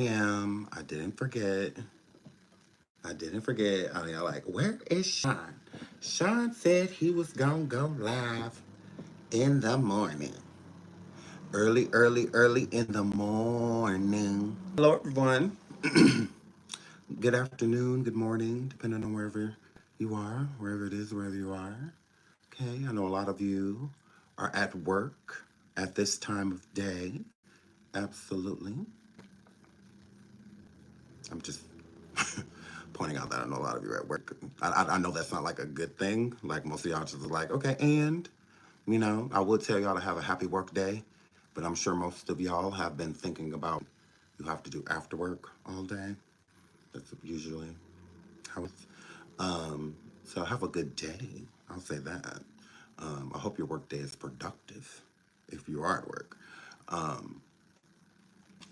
I didn't forget. I didn't forget. I mean, like, where is Sean? Sean said he was gonna go live in the morning. Early in the morning. Hello, everyone. Good afternoon, good morning, depending on wherever you are, wherever it is, wherever you are. Okay, I know a lot of you are at work at this time of day. Absolutely. I'm just pointing out that I know a lot of you are at work. I know that's not like a good thing. Like most of y'all just like, okay, and, I would tell y'all to have a happy work day, but I'm sure most of y'all have been thinking about you have to do after work all day. That's usually how it's. So have a good day. I'll say that. I hope your work day is productive if you are at work. Um,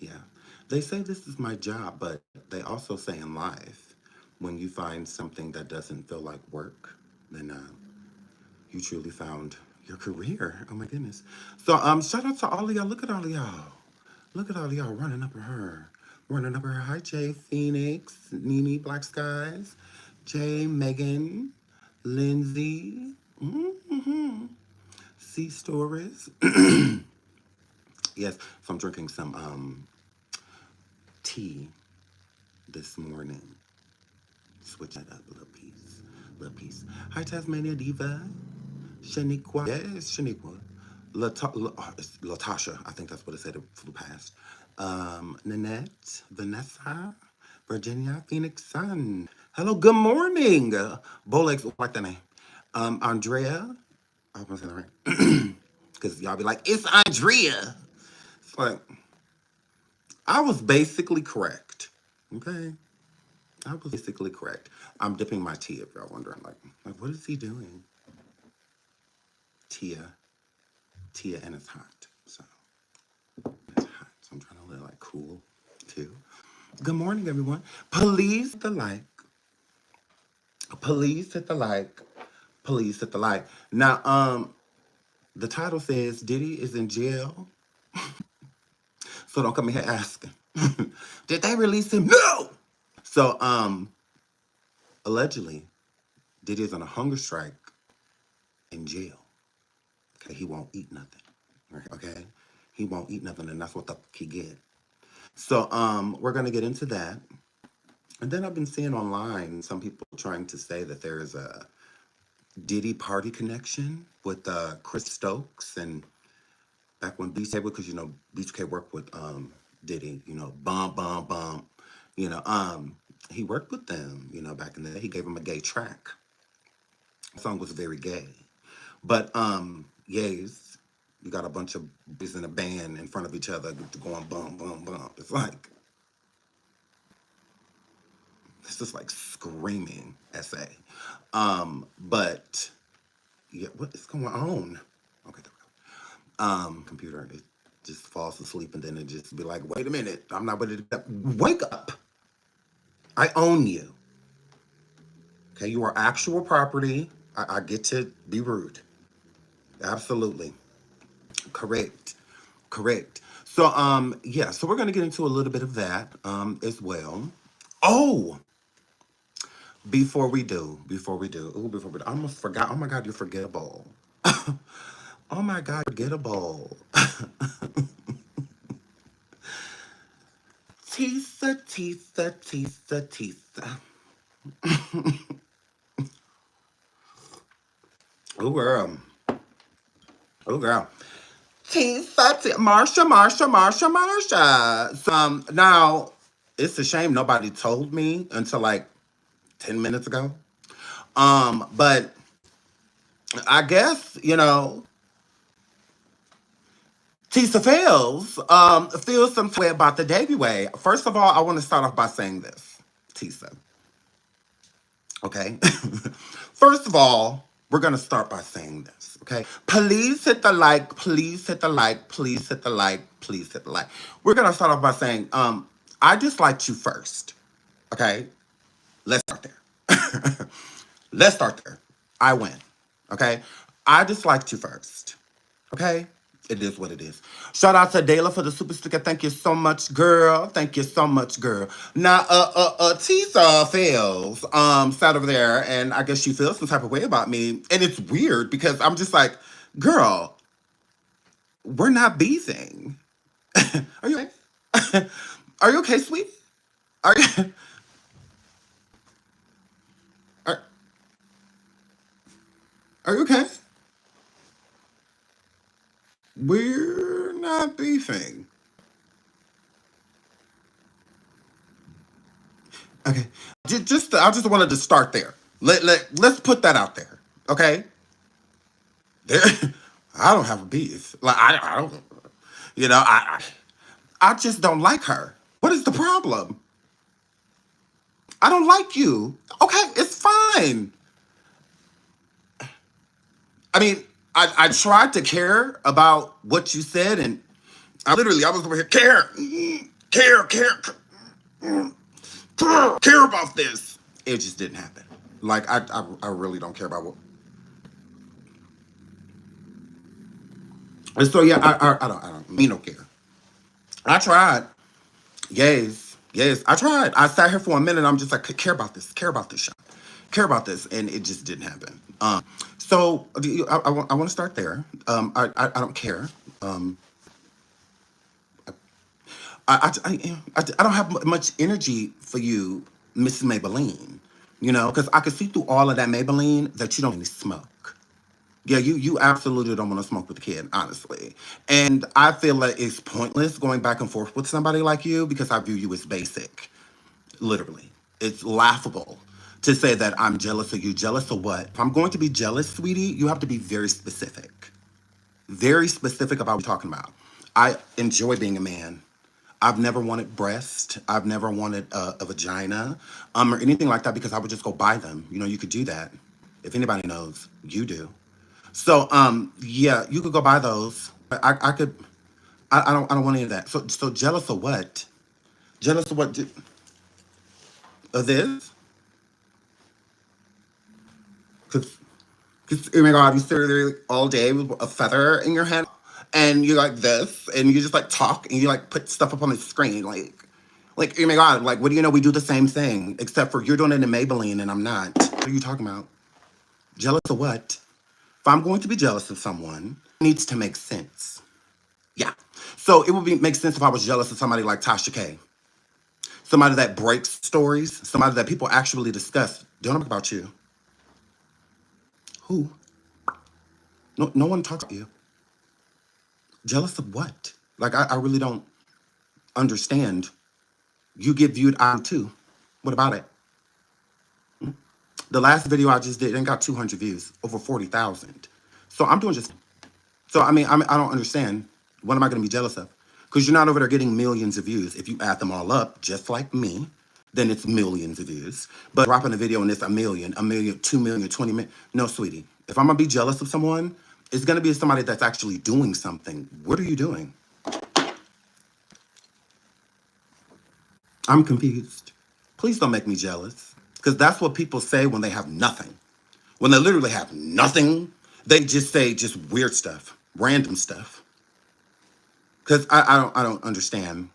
yeah. They say this is my job, but they also say in life, when you find something that doesn't feel like work, then you truly found your career. Oh my goodness. So shout out to all of y'all. Look at all of y'all. Look at all of y'all running up at her. Running up at her. Hi, Jay, Phoenix, Nene, Black Skies, Jay, Megan, Lindsay, C Stories. Yes, so I'm drinking some tea this morning. Switch it up a little piece. Little piece. Hi, Tasmania Diva. Shaniqua. Yes, Shaniqua. Latasha. I think that's what it said for the past. Nanette. Vanessa. Virginia. Phoenix Sun. Hello, good morning. Bolex, I like that name. Andrea. I hope I'm saying that right. Because y'all be like, it's Andrea. It's like, I was basically correct. Okay? I was basically correct. I'm dipping my tea if y'all wondering. Like, what is he doing? Tia, and it's hot. So it's hot. So I'm trying to look like cool too. Good morning, everyone. Please hit the like. Please hit the like. Please hit the like. Now, the title says Diddy is in jail. So don't come in here asking. Did they release him? No! So, allegedly, Diddy is on a hunger strike in jail. Okay, he won't eat nothing. Okay? He won't eat nothing, and that's what the he get. So, we're gonna get into that. And then I've been seeing online some people trying to say that there is a Diddy party connection with Chris Stokes and back when B2K, because B2K worked with Diddy, bomb. He worked with them, back in the day. He gave him a gay track. The song was very gay. But yays, you got a bunch of boys in a band in front of each other going boom. It's just like screaming SA. But yeah, what is going on? Okay, there we go. Computer, it just falls asleep and then it just be like, wait a minute, I'm not ready to wake up. I own you. Okay, you are actual property. I get to be rude. Absolutely. Correct. So yeah, so we're gonna get into a little bit of that as well. Oh, I almost forgot. Oh my God, you're forgettable. Oh my God, forgettable. Tisa. Oh girl. Oh girl. Marsha. So, now it's a shame nobody told me until like 10 minutes ago. But I guess, Tisa feels some way about the Way. First of all, I want to start off by saying this, Tisa. Okay? First of all, we're going to start by saying this, okay? Please hit the like, please hit the like, please hit the like, please hit the like. We're going to start off by saying, I disliked you first, okay? Let's start there. I win, okay? I disliked you first, okay? It is what it is. Shout out to Dayla for the super sticker. Thank you so much, girl. Thank you so much, girl. Now, Tisa feels sat over there, and I guess she feels some type of way about me, and it's weird because I'm just like, girl, we're not beefing. Are you okay? Are you okay, sweetie? Are you are, are you okay? We're not beefing. Okay. Just I just wanted to start there. Let's put that out there. Okay? There, I don't have a beef. Like I don't you know, I just don't like her. What is the problem? I don't like you. Okay, it's fine. I mean, I tried to care about what you said, and I was over here care about this. It just didn't happen. Like I really don't care about what. And so yeah, I don't me no care. I tried. Yes, yes, I tried. I sat here for a minute. I'm just like care about this shot, care about this, and it just didn't happen. So I want to start there. I don't care. Um, I don't have much energy for you, Mrs. Maybelline. You know, because I could see through all of that Maybelline that you don't really smoke. Yeah, you absolutely don't want to smoke with the kid, honestly. And I feel like it's pointless going back and forth with somebody like you because I view you as basic. Literally. It's laughable to say that I'm jealous of you. Jealous of what? If I'm going to be jealous, sweetie, you have to be very specific. Very specific about what you're talking about. I enjoy being a man. I've never wanted breast. I've never wanted a vagina, or anything like that because I would just go buy them. You know, you could do that. If anybody knows, you do. So, yeah, you could go buy those. I could. I don't want any of that. So jealous of what? Jealous of what? Of this? Because, oh my God, you sit there all day with a feather in your head, and you're like this, and you just like talk, and you like put stuff up on the screen, like oh my God, like what do you know? We do the same thing, except for you're doing it in Maybelline, and I'm not. What are you talking about? Jealous of what? If I'm going to be jealous of someone, it needs to make sense. Yeah. So it would make sense if I was jealous of somebody like Tasha K, somebody that breaks stories, somebody that people actually discuss. Don't talk about you. Who? No, no one talks about you. Jealous of what? Like I really don't understand. You get viewed on too. What about it? The last video I just did and got 200 views, over 40,000. So I'm doing just. So I don't understand. What am I going to be jealous of? Because you're not over there getting millions of views. If you add them all up, just like me, then it's millions of views. But dropping a video and it's a million, 2 million, 20 million. No, sweetie. If I'm gonna be jealous of someone, it's gonna be somebody that's actually doing something. What are you doing? I'm confused. Please don't make me jealous. Because that's what people say when they have nothing. When they literally have nothing, they just say just weird stuff, random stuff. Because I don't understand.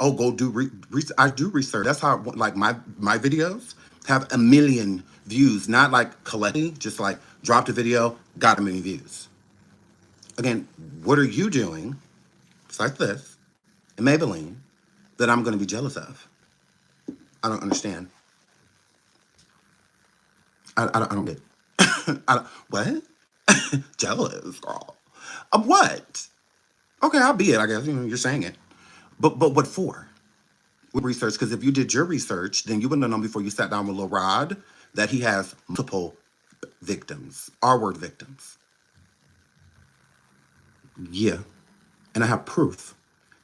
Oh, go do research. I do research. That's how like my videos have a million views, not like collectively, just like dropped a video, got a million views. Again, what are you doing? It's like this, in Maybelline, that I'm going to be jealous of. I don't understand. I don't get. I don't, what? Jealous, girl. Of what? Okay, I'll be it. I guess you're saying it. But what for? With research, because if you did your research, then you wouldn't have known before you sat down with Lil Rod that he has multiple victims, R-word victims. Yeah, and I have proof,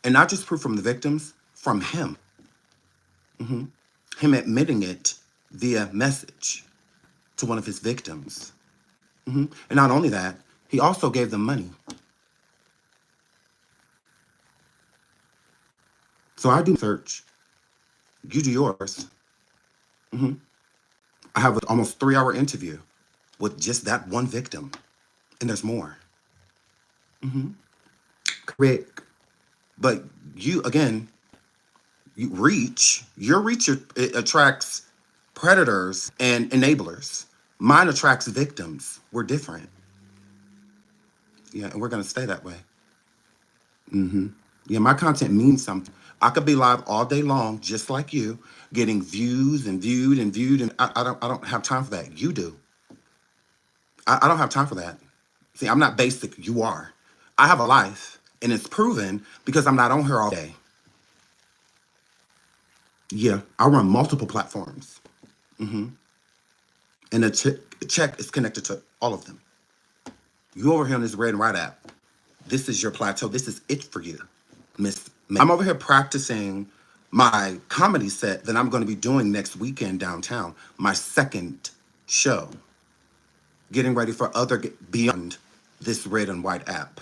and not just proof from the victims, from him. Him admitting it via message to one of his victims. And not only that, he also gave them money. So I do search. You do yours. I have an almost 3-hour interview with just that one victim, and there's more. Correct. But you, again, your reach it attracts predators and enablers. Mine attracts victims. We're different. Yeah, and we're going to stay that way. Yeah, my content means something. I could be live all day long, just like you, getting views and viewed and viewed, and I don't have time for that. You do. I don't have time for that. See, I'm not basic. You are. I have a life, and it's proven because I'm not on here all day. Yeah, I run multiple platforms, and the check is connected to all of them. You over here on this red and white app. This is your plateau. This is it for you, Miss May. I'm over here practicing my comedy set that I'm going to be doing next weekend downtown. My second show. Getting ready for other beyond this red and white app.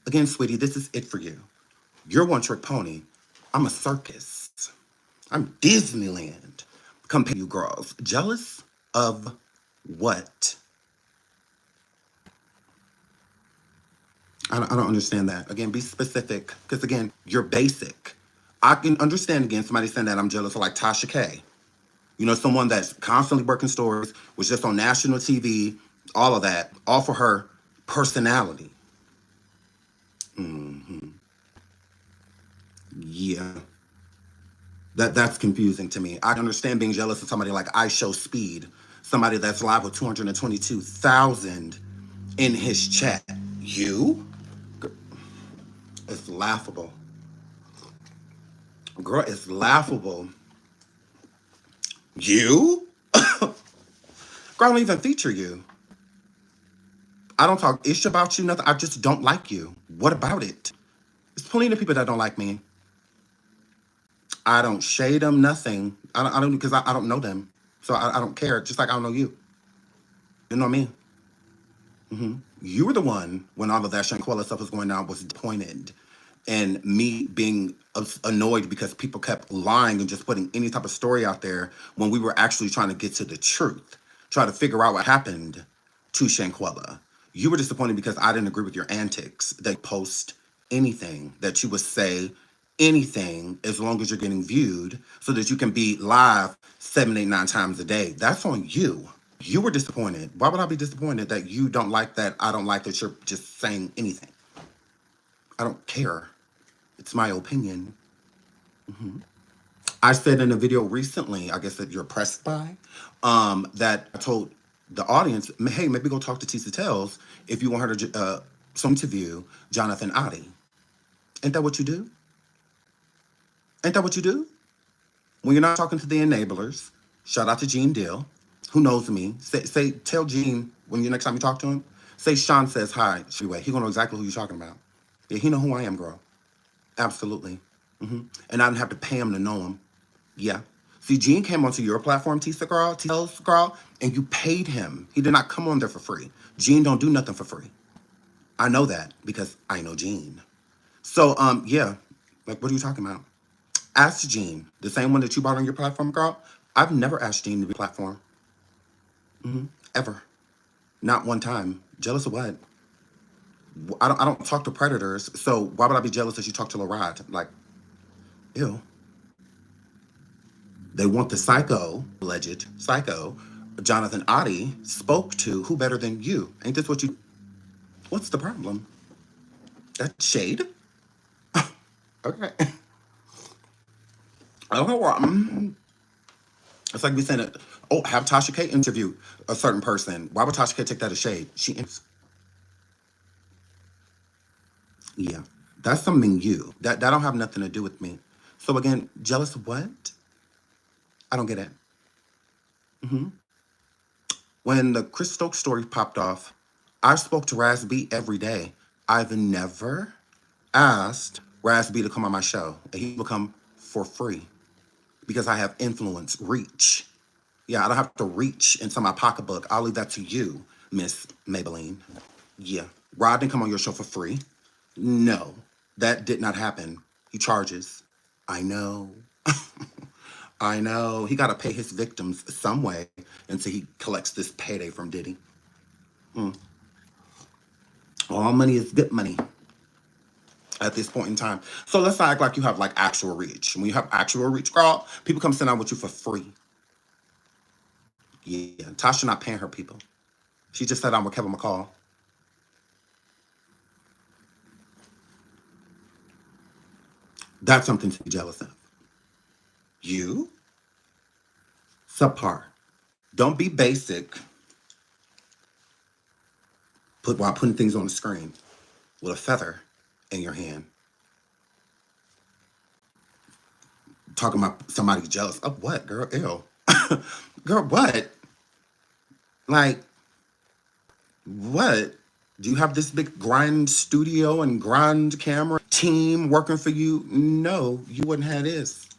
Again, sweetie, this is it for you. You're one trick pony. I'm a circus. I'm Disneyland. Compare you girls. Jealous of what? I don't understand that. Again, be specific. Because again, you're basic. I can understand again somebody saying that I'm jealous of like Tasha K. You know, someone that's constantly working stores, was just on national TV, all of that, all for her personality. Yeah. That's confusing to me. I understand being jealous of somebody like I Show Speed, somebody that's live with 222,000 in his chat. You? It's laughable. Girl, it's laughable. You? Girl, I don't even feature you. I don't talk ish about you, nothing. I just don't like you. What about it? There's plenty of people that don't like me. I don't shade them, nothing. I don't because I don't know them. So I don't care. Just like I don't know you. You know me. You were the one when all of that Shanquella stuff was going down was disappointed. And me being annoyed because people kept lying and just putting any type of story out there when we were actually trying to get to the truth, try to figure out what happened to Shanquella. You were disappointed because I didn't agree with your antics. They post anything, that you would say anything as long as you're getting viewed so that you can be live 7, 8, 9 times a day. That's on you. You were disappointed. Why would I be disappointed that you don't like that? I don't like that you're just saying anything. I don't care. It's my opinion. I said in a video recently, I guess that you're pressed by, that I told the audience, hey, maybe go talk to Tisa Tells if you want her to interview Jonathan Oddie. Ain't that what you do? Ain't that what you do? When you're not talking to the enablers, shout out to Gene Dill, who knows me. Tell Gene when you next time you talk to him, say Sean says hi. Anyway, he gonna know exactly who you're talking about. Yeah, he know who I am, girl. Absolutely. And I didn't have to pay him to know him. Yeah. See, Gene came onto your platform, Tisa girl, Tels girl, and you paid him. He did not come on there for free. Gene don't do nothing for free. I know that because I know Gene. So, yeah. Like, what are you talking about? Ask Gene, the same one that you bought on your platform, girl. I've never asked Gene to be platform. Ever. Not one time. Jealous of what? I don't talk to predators, so why would I be jealous that you talk to Larad? Like, ew. They want the psycho, alleged psycho, Jonathan Oddie spoke to. Who better than you? Ain't this what you... What's the problem? That's shade? Okay. I don't know why. It's like me saying, oh, have Tasha K interview a certain person. Why would Tasha K take that as shade? Yeah, that's something you. That don't have nothing to do with me. So again, jealous of what? I don't get it. When the Chris Stokes story popped off, I spoke to Raz B every day. I've never asked Raz B to come on my show, and he will come for free because I have influence, reach. Yeah, I don't have to reach into my pocketbook. I'll leave that to you, Miss Maybelline. Yeah, Rod didn't come on your show for free. No, that did not happen. He charges. I know. I know. He got to pay his victims some way until he collects this payday from Diddy. All money is good money. at this point in time. So let's not act like you have like actual reach. When you have actual reach, girl, people come sit down with you for free. Yeah, Tasha not paying her people. She just sat down with Kevin McCall. That's something to be jealous of. You, subpar. Don't be basic. Put while putting things on the screen with a feather in your hand. Talking about somebody jealous of what, girl? Ew. Girl, what? Like, what? Do you have this big grind studio and grind camera team working for you? No, you wouldn't have this.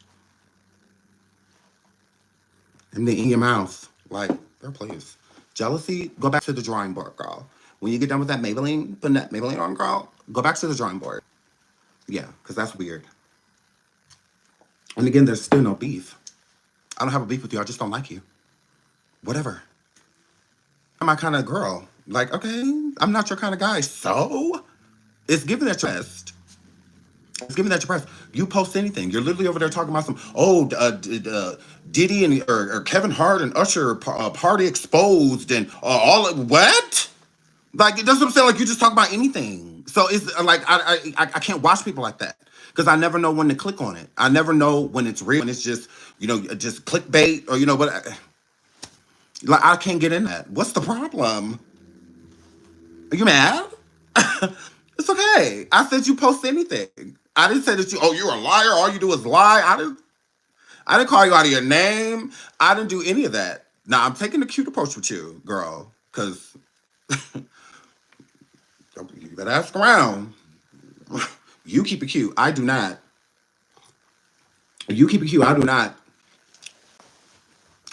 And then in your mouth. Like, girl, please. Jealousy, go back to the drawing board, girl. When you get done with that Maybelline, putting that Maybelline on, girl, go back to the drawing board. Yeah, because that's weird. And again, there's still no beef. I don't have a beef with you. I just don't like you. Whatever. I'm my kind of girl. Like, okay, I'm not your kind of guy. So it's giving that your best. It's giving that your press. You post anything. You're literally over there talking about some, Diddy and or Kevin Hart and Usher party exposed and all what? Like, it doesn't sound like you just talk about anything. So it's like I can't watch people like that because I never know when to click on it. I never know when it's real and it's just just clickbait or what. Like, I can't get in that. What's the problem? Are you mad? It's okay. I said you post anything. I didn't say that you're a liar. All you do is lie. I didn't call you out of your name. I didn't do any of that. Now I'm taking a cute approach with you, girl, because you better ask around. You keep it cute. I do not. You keep it cute. I do not.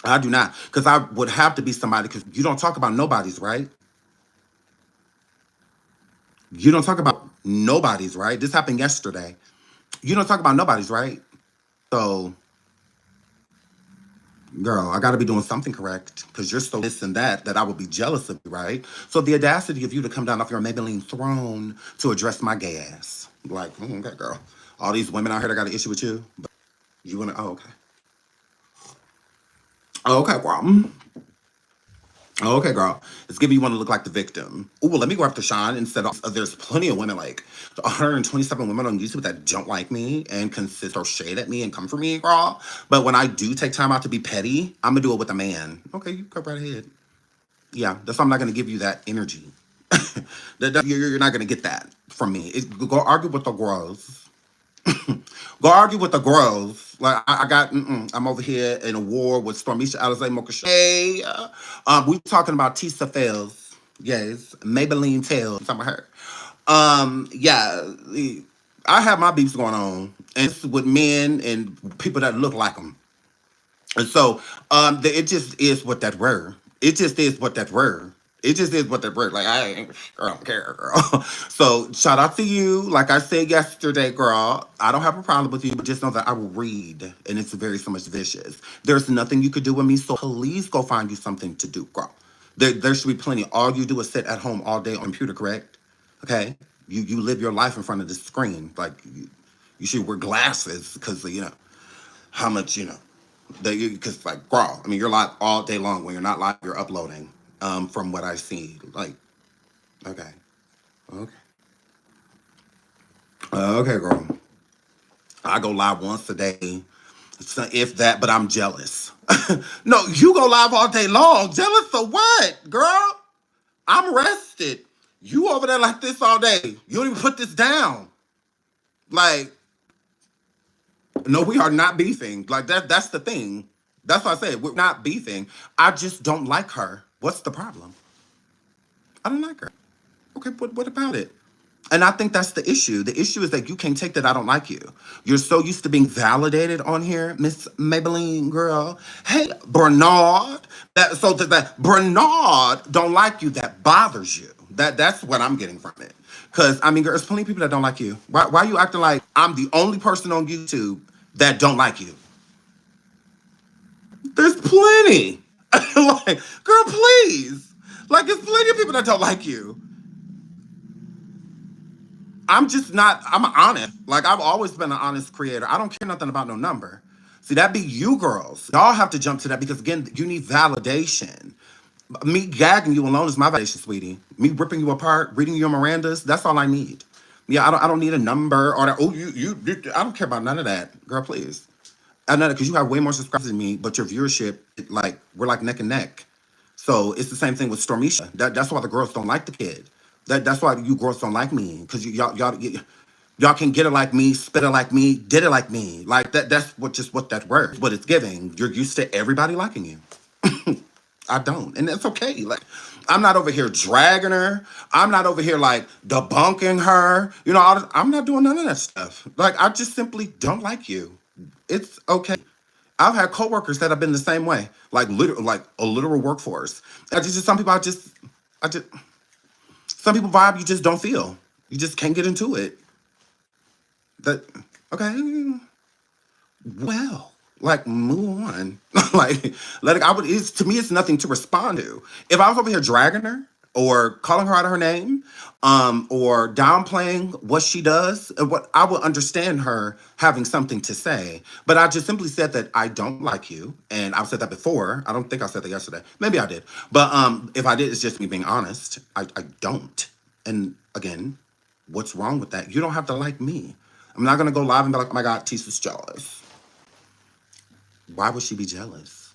I do not. Because I would have to be somebody, because you don't talk about nobodies, right? You don't talk about nobodies, right? This happened yesterday. You don't talk about nobodies, right? So, girl, I got to be doing something correct because you're so this and that I would be jealous of you, right? So the audacity of you to come down off your Maybelline throne to address my gay ass. Like, okay, girl. All these women out here that got an issue with you. But you want to, oh, okay. Oh, okay, girl. Oh, okay, girl. It's giving you want to look like the victim. Ooh, well, let me go after Sean instead of there's plenty of women, like 127 women on YouTube that don't like me and consist or shade at me and come for me, girl. But when I do take time out to be petty, I'm gonna do it with a man. Okay, you go right ahead. Yeah, that's why I'm not gonna give you that energy. You're not gonna get that from me. Go argue with the girls. Go argue with the girls. Like I got, I'm over here in a war with Stormisha Alizé Mokashay. We talking about Tisa Fails. Yes, Maybelline Tails. I'm talking about her. Yeah, I have my beefs going on, and it's with men and people that look like them. And so, it just is what that were. It just is what that were. It just is what that were. Like girl, I don't care, girl. So shout out to you. Like I said yesterday, girl, I don't have a problem with you, but just know that I will read, and it's very so much vicious. There's nothing you could do with me, so please go find you something to do, girl. There should be plenty. All you do is sit at home all day on computer, correct? Okay, you live your life in front of the screen. Like you should wear glasses because how much because like girl, I mean you're live all day long. When you're not live, you're uploading. From what I see, like okay, okay, okay, girl. I go live once a day, so if that. But I'm jealous. No, you go live all day long. Jealous of what, girl? I'm rested. You over there like this all day. You don't even put this down. Like no, we are not beefing. Like that's the thing. That's what I said. We're not beefing. I just don't like her. What's the problem? I don't like her. Okay, what about it? And I think that's the issue. The issue is that you can't take that I don't like you. You're so used to being validated on here, Miss Maybelline girl. Hey, Bernard. That Bernard don't like you, that bothers you. That's what I'm getting from it. Because, I mean, there's plenty of people that don't like you. Why are you acting like I'm the only person on YouTube that don't like you? There's plenty. Like, girl, please. Like, there's plenty of people that don't like you. I'm just not, I'm honest. Like, I've always been an honest creator. I don't care nothing about no number. See, that be you girls. Y'all have to jump to that because, again, you need validation. Me gagging you alone is my validation, sweetie. Me ripping you apart, reading your Mirandas, that's all I need. Yeah, I don't need a number or that. Oh, I don't care about none of that, girl. Please, I know that because you have way more subscribers than me, but your viewership, like, we're like neck and neck. So it's the same thing with Stormisha. That's why the girls don't like the kid. That's why you girls don't like me because y'all can get it like me, spit it like me, did it like me. Like that. That's what that word. What it's giving. You're used to everybody liking you. I don't, and that's okay. Like, I'm not over here dragging her. I'm not over here like debunking her. You know, I'm not doing none of that stuff. Like, I just simply don't like you. It's okay. I've had coworkers that have been the same way, like literal, like a literal workforce. Some people I just some people vibe you just don't feel. You just can't get into it. That okay. Well, like, move on. Like, let it. To me, it's nothing to respond to. If I was over here dragging her or calling her out of her name, or downplaying what she does, what I would understand her having something to say. But I just simply said that I don't like you, and I've said that before. I don't think I said that yesterday. Maybe I did. But if I did, it's just me being honest. I don't. And again, what's wrong with that? You don't have to like me. I'm not gonna go live and be like, oh my God, Tisa's jealous. Why would she be jealous?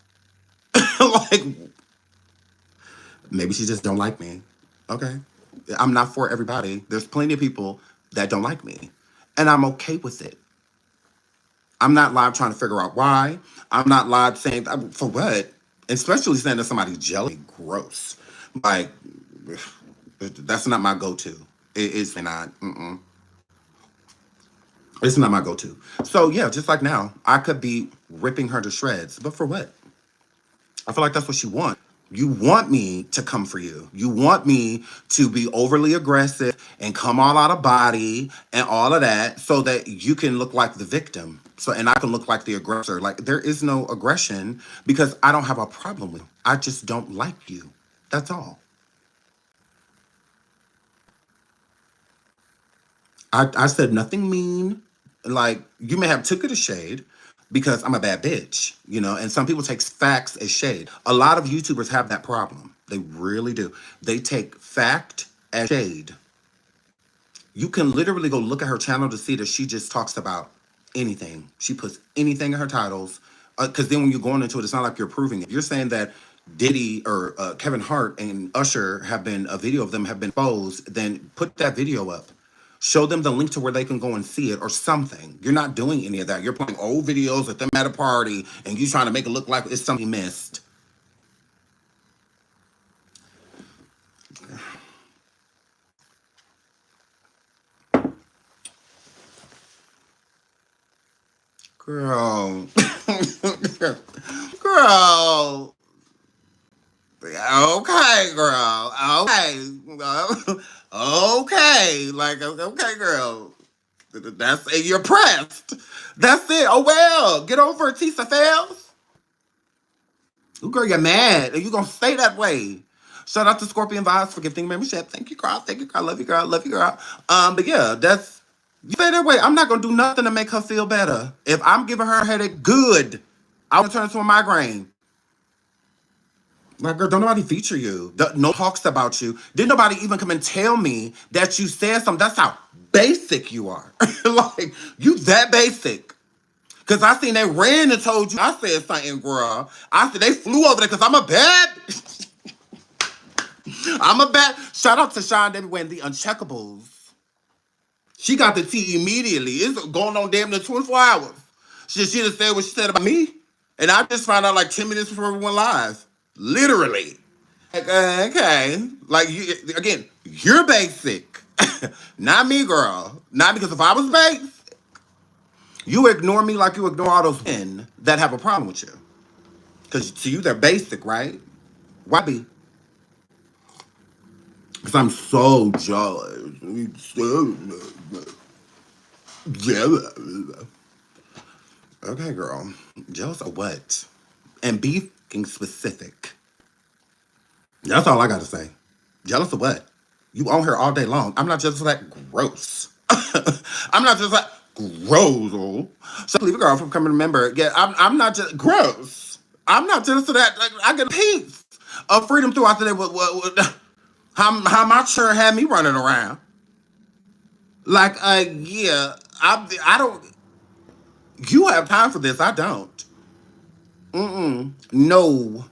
Like, maybe she just don't like me. Okay. I'm not for everybody. There's plenty of people that don't like me. And I'm okay with it. I'm not live trying to figure out why. I'm not live saying for what? Especially saying that somebody's jealous. Gross. Like, that's not my go-to. It's not. It's not my go-to. So yeah, just like now, I could be ripping her to shreds. But for what? I feel like that's what you want. You want me to come for you. You want me to be overly aggressive and come all out of body and all of that so that you can look like the victim. So, and I can look like the aggressor. Like, there is no aggression because I don't have a problem with you. I just don't like you. That's all. I said nothing mean. Like, you may have took it as shade because I'm a bad bitch, and some people take facts as shade. A lot of YouTubers have that problem. They really do. They take fact as shade. You can literally go look at her channel to see that she just talks about anything. She puts anything in her titles. Because then when you're going into it, it's not like you're proving it. You're saying that Diddy or Kevin Hart and Usher a video of them have been exposed, then put that video up. Show them the link to where they can go and see it or something. You're not doing any of that. You're playing old videos of them at a party and you trying to make it look like it's something missed. Girl. Girl. Okay, girl. Okay. Okay. Like, okay, girl. You're pressed. That's it. Oh, well. Get over it, Tisa Fails. Ooh, girl, you're mad. And you're going to stay that way. Shout out to Scorpion Vibes for gifting membership. Thank you, girl. Thank you, girl. Love you, girl. Love you, girl. But yeah, you stay that way. I'm not going to do nothing to make her feel better. If I'm giving her a headache, good. I want to turn it to a migraine. Like, girl, don't nobody feature you. No talks about you. Didn't nobody even come and tell me that you said something. That's how basic you are. Like, you that basic. Because I seen they ran and told you I said something, girl. I said they flew over there because I'm a bad. I'm a bad. Shout out to SeanDavieWay and the Uncheckables. She got the tea immediately. It's going on damn near 24 hours. She just said what she said about me. And I just found out like 10 minutes before we went live. Literally. Like, okay. Like, again, you're basic. Not me, girl. Not because if I was basic, you ignore me like you ignore all those men that have a problem with you. Because to you, they're basic, right? Why be? Because I'm so jealous. So jealous. Okay, girl. Jealous of what? And be fucking specific. That's all I got to say. Jealous of what? You on here all day long. I'm not jealous of that. Gross. I'm not just like gross. So leave a girl from coming to member. Yeah, I'm not just gross. I'm not just to that. Like, I get a piece of freedom throughout the day. How my church had me running around. Like, yeah, I don't. You have time for this. I don't. Mm-mm. No.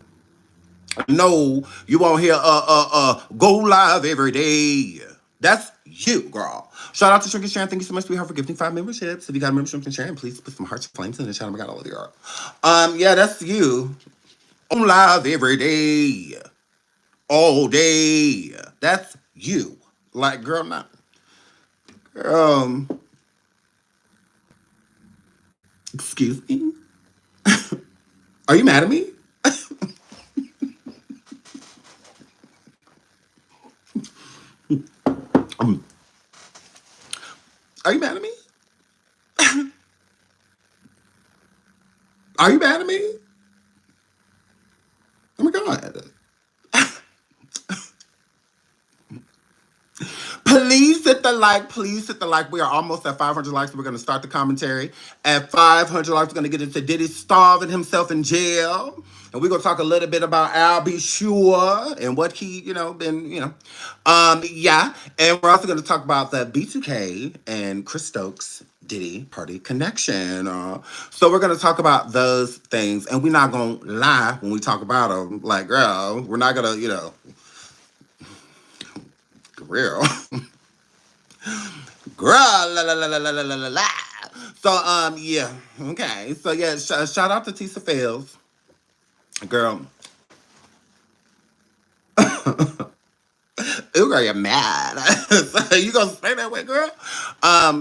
No, you won't hear go live every day. That's you, girl. Shout out to Shrinking Sharon. Thank you so much, sweetheart, for gifting 5 memberships. If you got a membership and Sharon, please put some hearts and flames in the channel. I got all of you, girl. Yeah, that's you. On live every day. All day. That's you. Like, girl, not. Um, excuse me? Are you mad at me? Um, are you mad at me? Are you mad at me? Oh my God. Please hit the like. Please hit the like. We are almost at 500 likes. We're going to start the commentary. At 500 likes, we're going to get into Diddy starving himself in jail. And we're going to talk a little bit about Al B. Sure and what he, been. Yeah. And we're also going to talk about the B2K and Chris Stokes Diddy party connection. So we're going to talk about those things. And we're not going to lie when we talk about them. Like, girl, we're not going to, real. Girl, la la la la la la la la. So, yeah, okay. So, yeah, shout out to Tisa Fails. Girl. Ooh, girl, you're mad. So you gonna stay that way, girl?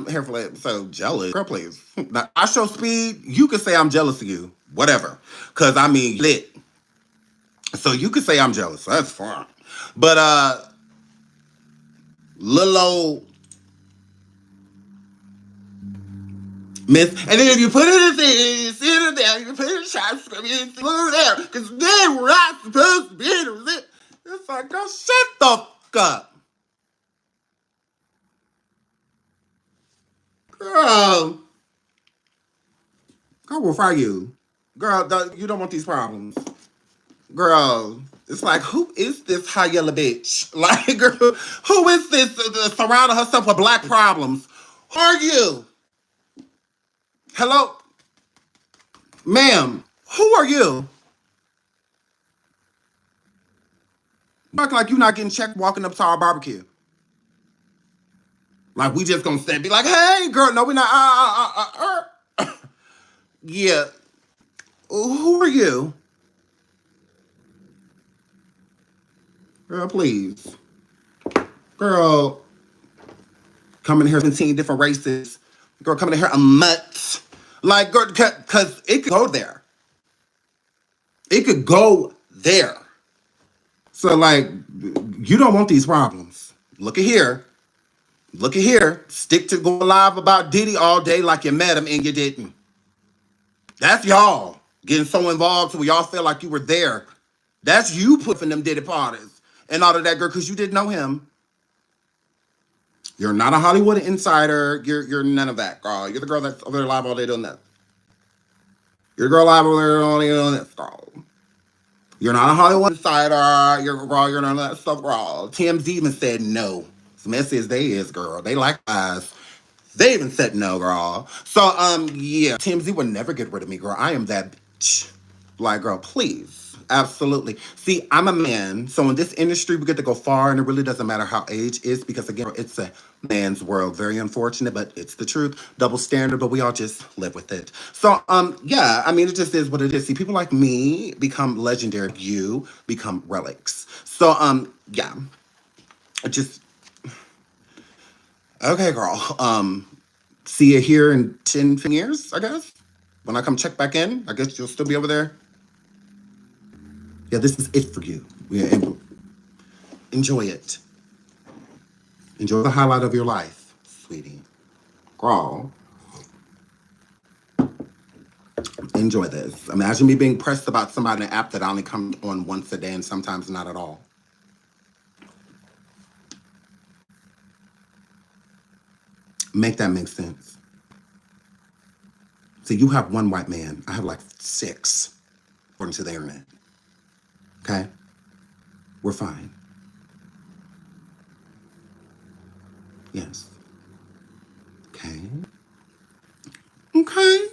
Hair flip, so jealous. Girl, please. Now, I show speed, you can say I'm jealous of you. Whatever. Cause I mean lit. So you can say I'm jealous. That's fine. But little old Miss, and then if you put it in there, you sit it there, you put it in the shot, you put it there, because then we're not supposed to be in it. It's like, girl, shut the fuck up. Girl, I will fire you. Girl, you don't want these problems. Girl, it's like, who is this high yellow bitch? Like, girl, who is this surrounding herself with black problems? Who are you? Hello? Ma'am, who are you? Act like you're not getting checked walking up to our barbecue. Like, we just gonna stand be like, hey, girl, no, we're not. Yeah. Who are you? Girl, please. Girl, coming here 17 different races. Girl, coming in here a mutt. Like, girl, because it could go there. It could go there. So, like, you don't want these problems. Look at here. Look at here. Stick to going live about Diddy all day like you met him and you didn't. That's y'all getting so involved so y'all feel like you were there. That's you putting them Diddy parties and all of that, girl, because you didn't know him. You're not a Hollywood insider. You're none of that, girl. You're the girl that's over there live all day doing that. You're the girl live over there all day doing that, girl. You're not a Hollywood insider. You're none of that stuff, girl. TMZ even said no. As messy as they is, girl. They like eyes. They even said no, girl. So, yeah. TMZ would never get rid of me, girl. I am that bitch. Like, girl, please. Absolutely. See, I'm a man. So in this industry, we get to go far, and it really doesn't matter how age is, because again, it's a man's world. Very unfortunate, but it's the truth. Double standard, but we all just live with it. So, yeah, I mean, it just is what it is. See, people like me become legendary. You become relics. So, yeah. Just okay, girl. See you here in 10 years, I guess. When I come check back in, I guess you'll still be over there. Yeah, this is it for you. Yeah, enjoy it. Enjoy the highlight of your life, sweetie. Girl, enjoy this. Imagine me being pressed about somebody in an app that I only come on once a day and sometimes not at all. Make that make sense. So you have one white man. I have like 6, according to the internet. Okay? We're fine. Yes. Okay. Okay.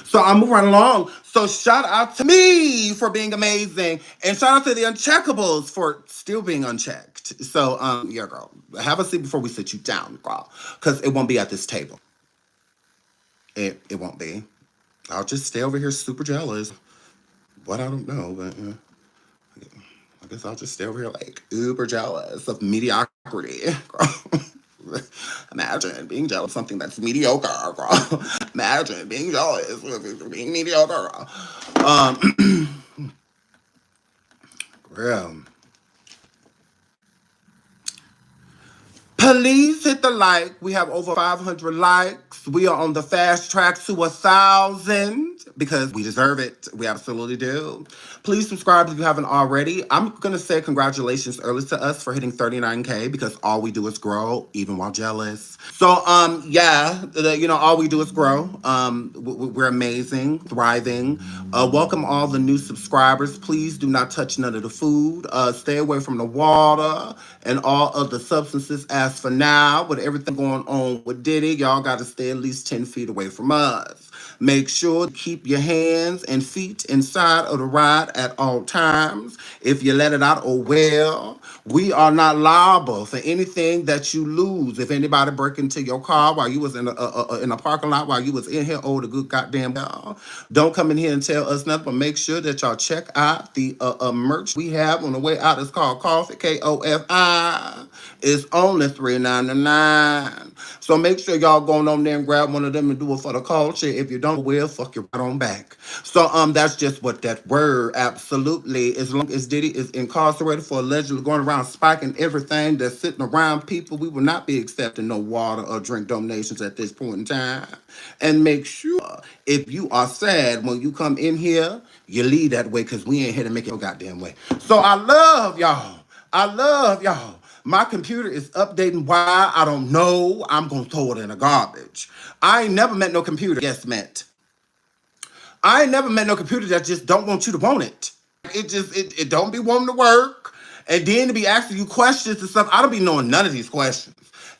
So I'm moving right along. So shout out to me for being amazing. And shout out to the Uncheckables for still being unchecked. So yeah, girl. Have a seat before we sit you down, girl. Because it won't be at this table. It won't be. I'll just stay over here super jealous. What I don't know, but I guess I'll just stay over here like uber jealous of mediocrity. Girl. Imagine being jealous of something that's mediocre, girl. Imagine being jealous of being mediocre, girl. Girl. Please hit the like. We have over 500 likes. We are on the fast track to 1,000 because we deserve it. We absolutely do. Please subscribe if you haven't already. I'm going to say congratulations early to us for hitting 39K because all we do is grow, even while jealous. So, yeah, all we do is grow. We're amazing, thriving. Welcome all the new subscribers. Please do not touch none of the food. Stay away from the water and all of the substances. As for now, with everything going on with Diddy, y'all got to stay at least 10 feet away from us. Make sure to keep your hands and feet inside of the ride at all times. If you let it out, oh well. We are not liable for anything that you lose. If anybody break into your car while you was in a parking lot while you was in here, oh, the good goddamn hell. Don't come in here and tell us nothing, but make sure that y'all check out the merch we have on the way out. It's called Coffee, Kofi. It's only $3.99. So make sure y'all going on there and grab one of them and do it for the culture. If you don't, well, fuck you right on back. So that's just what that word, absolutely. As long as Diddy is incarcerated for allegedly going around spiking everything that's sitting around people, we will not be accepting no water or drink donations at this point in time. And make sure if you are sad when you come in here, you leave that way because we ain't here to make it no goddamn way. So I love y'all. I love y'all. My computer is updating. Why? I don't know. I'm going to throw it in the garbage. I ain't never met no computer yes met. I ain't never met no computer that just don't want you to want it. It don't be wanting to work. And then to be asking you questions and stuff. I don't be knowing none of these questions.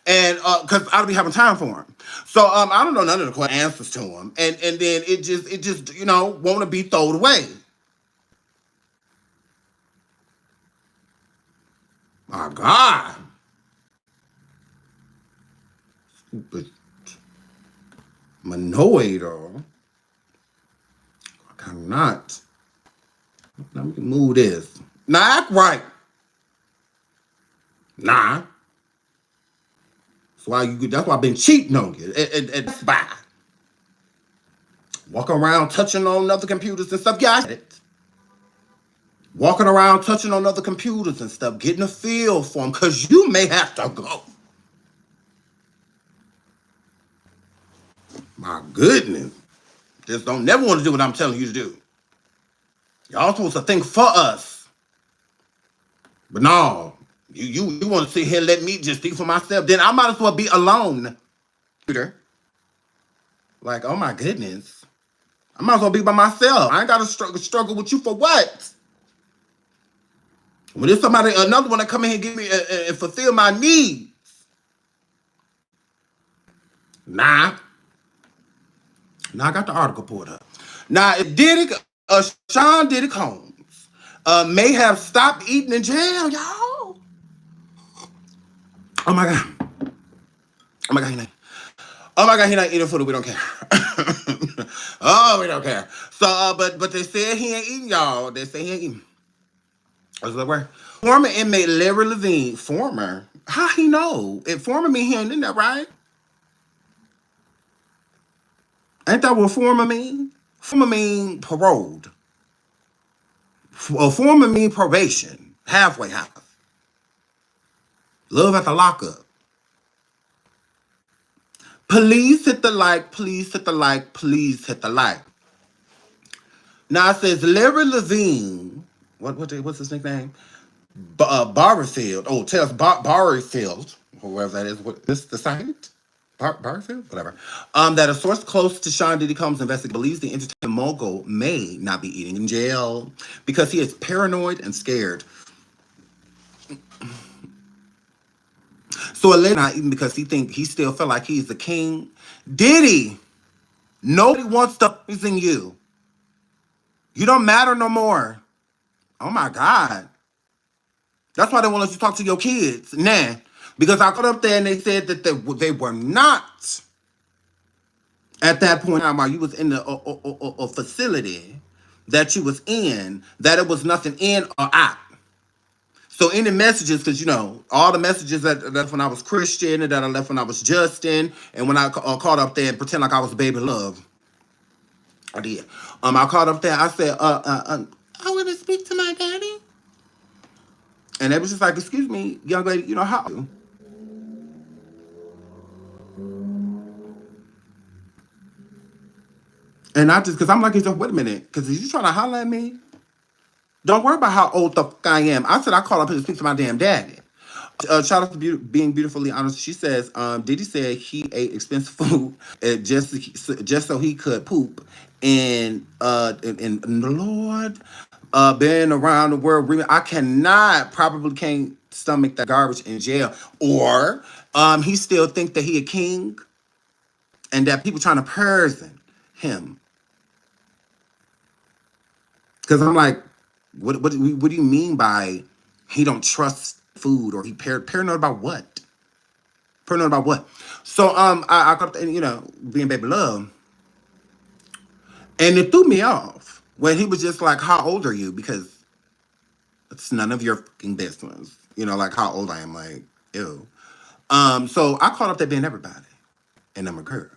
And because I don't be having time for them. So I don't know none of the answers to them. And then it just want to be thrown away. My God. But Manoid, I cannot. Let me move this. Nah, act right. Nah. That's why I've been cheating on you. It's bye. Walking around touching on other computers and stuff. Yeah, I get it. Walking around touching on other computers and stuff, getting a feel for them, because you may have to go. My goodness. Just don't never want to do what I'm telling you to do. Y'all supposed to think for us. But no, you want to sit here and let me just think for myself. Then I might as well be alone. Like, oh my goodness. I might as well be by myself. I ain't got to struggle with you for what? When there's another one that come in here and give me and fulfill my needs. Nah, I got the article pulled up. Now, if Sean Diddy Combs may have stopped eating in jail, y'all. Oh my God. Oh my God, he not eating food. We don't care. Oh, we don't care. So, but they said he ain't eating, y'all. They say he ain't eating. What's the word? Former inmate Larry Levine. Former? How he know? If former mean he ain't in there, right? Ain't that what former mean? Former mean paroled. Former mean probation. Halfway half. Love at the lockup. Please hit the like. Please hit the like. Please hit the like. Now it says Larry Levine. What's his nickname? Barberfield. Oh, tell us Barberfield. Whoever that is. What this the site? Barfield? Whatever. That a source close to Sean Diddy Combs' investigation believes the entertainment mogul may not be eating in jail because he is paranoid and scared. So allegedly not eating because he still feel like he's the king. Diddy, nobody wants to in you. You don't matter no more. Oh my God. That's why they won't let you talk to your kids. Nah. Because I got up there and they said that they were not at that point while you was in the facility that you was in, that it was nothing in or out. So any messages, because you know, all the messages that left when I was Christian and that I left when I was Justin, and when I called up there and pretend like I was baby love, I did. I called up there, I said, I want to speak to my daddy. And they was just like, excuse me, young lady, you know how? And I just, because I'm like, wait a minute, because you trying to holler at me? Don't worry about how old the fuck I am. I said I called up here to speak to my damn daddy. Shout out to being beautifully honest. She says, Diddy said he ate expensive food just so he could poop. And the Lord, been around the world. I probably can't stomach that garbage in jail. Or he still think that he a king and that people trying to person him. Because I'm like, what do you mean by he don't trust food, or he paranoid about what? Paranoid about what? So I got, you know, being baby love, and it threw me off when he was just like, "How old are you?" Because it's none of your fucking business. You know, like how old I am. Like, ew. So I called up that being everybody, and I'm a girl,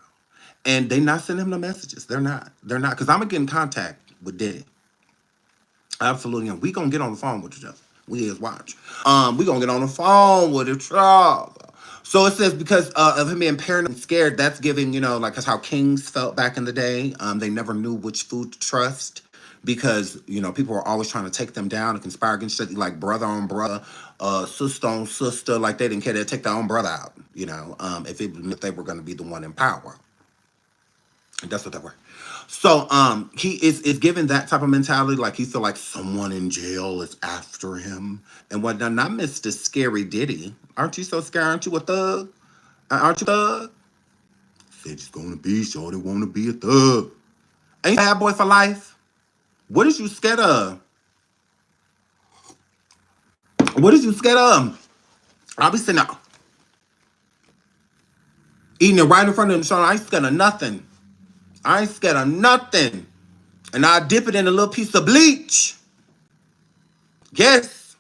and they not sending him no messages. They're not. Because I'm gonna get in contact with Diddy. Absolutely. And we gonna get on the phone with each other. We is watch. We gonna get on the phone with each other. So it says because of him being paranoid and scared, that's giving, you know, like that's how kings felt back in the day. They never knew which food to trust because, you know, people were always trying to take them down and conspire against each other, like brother on brother, sister on sister, like they didn't care. They'd take their own brother out, you know, if they were going to be the one in power. And that's what they were. So he is given that type of mentality, like he feel like someone in jail is after him and whatnot. Not Mr. Scary Diddy. Aren't you so scared? Aren't you a thug? Aren't you a thug? Said he's gonna be, shorty wanna be a thug. Ain't bad boy for life. What is you scared of? What is you scared of? I'll be sitting there eating it right in front of him, showing I ain't scared of nothing. I ain't scared of nothing. And I dip it in a little piece of bleach. Yes.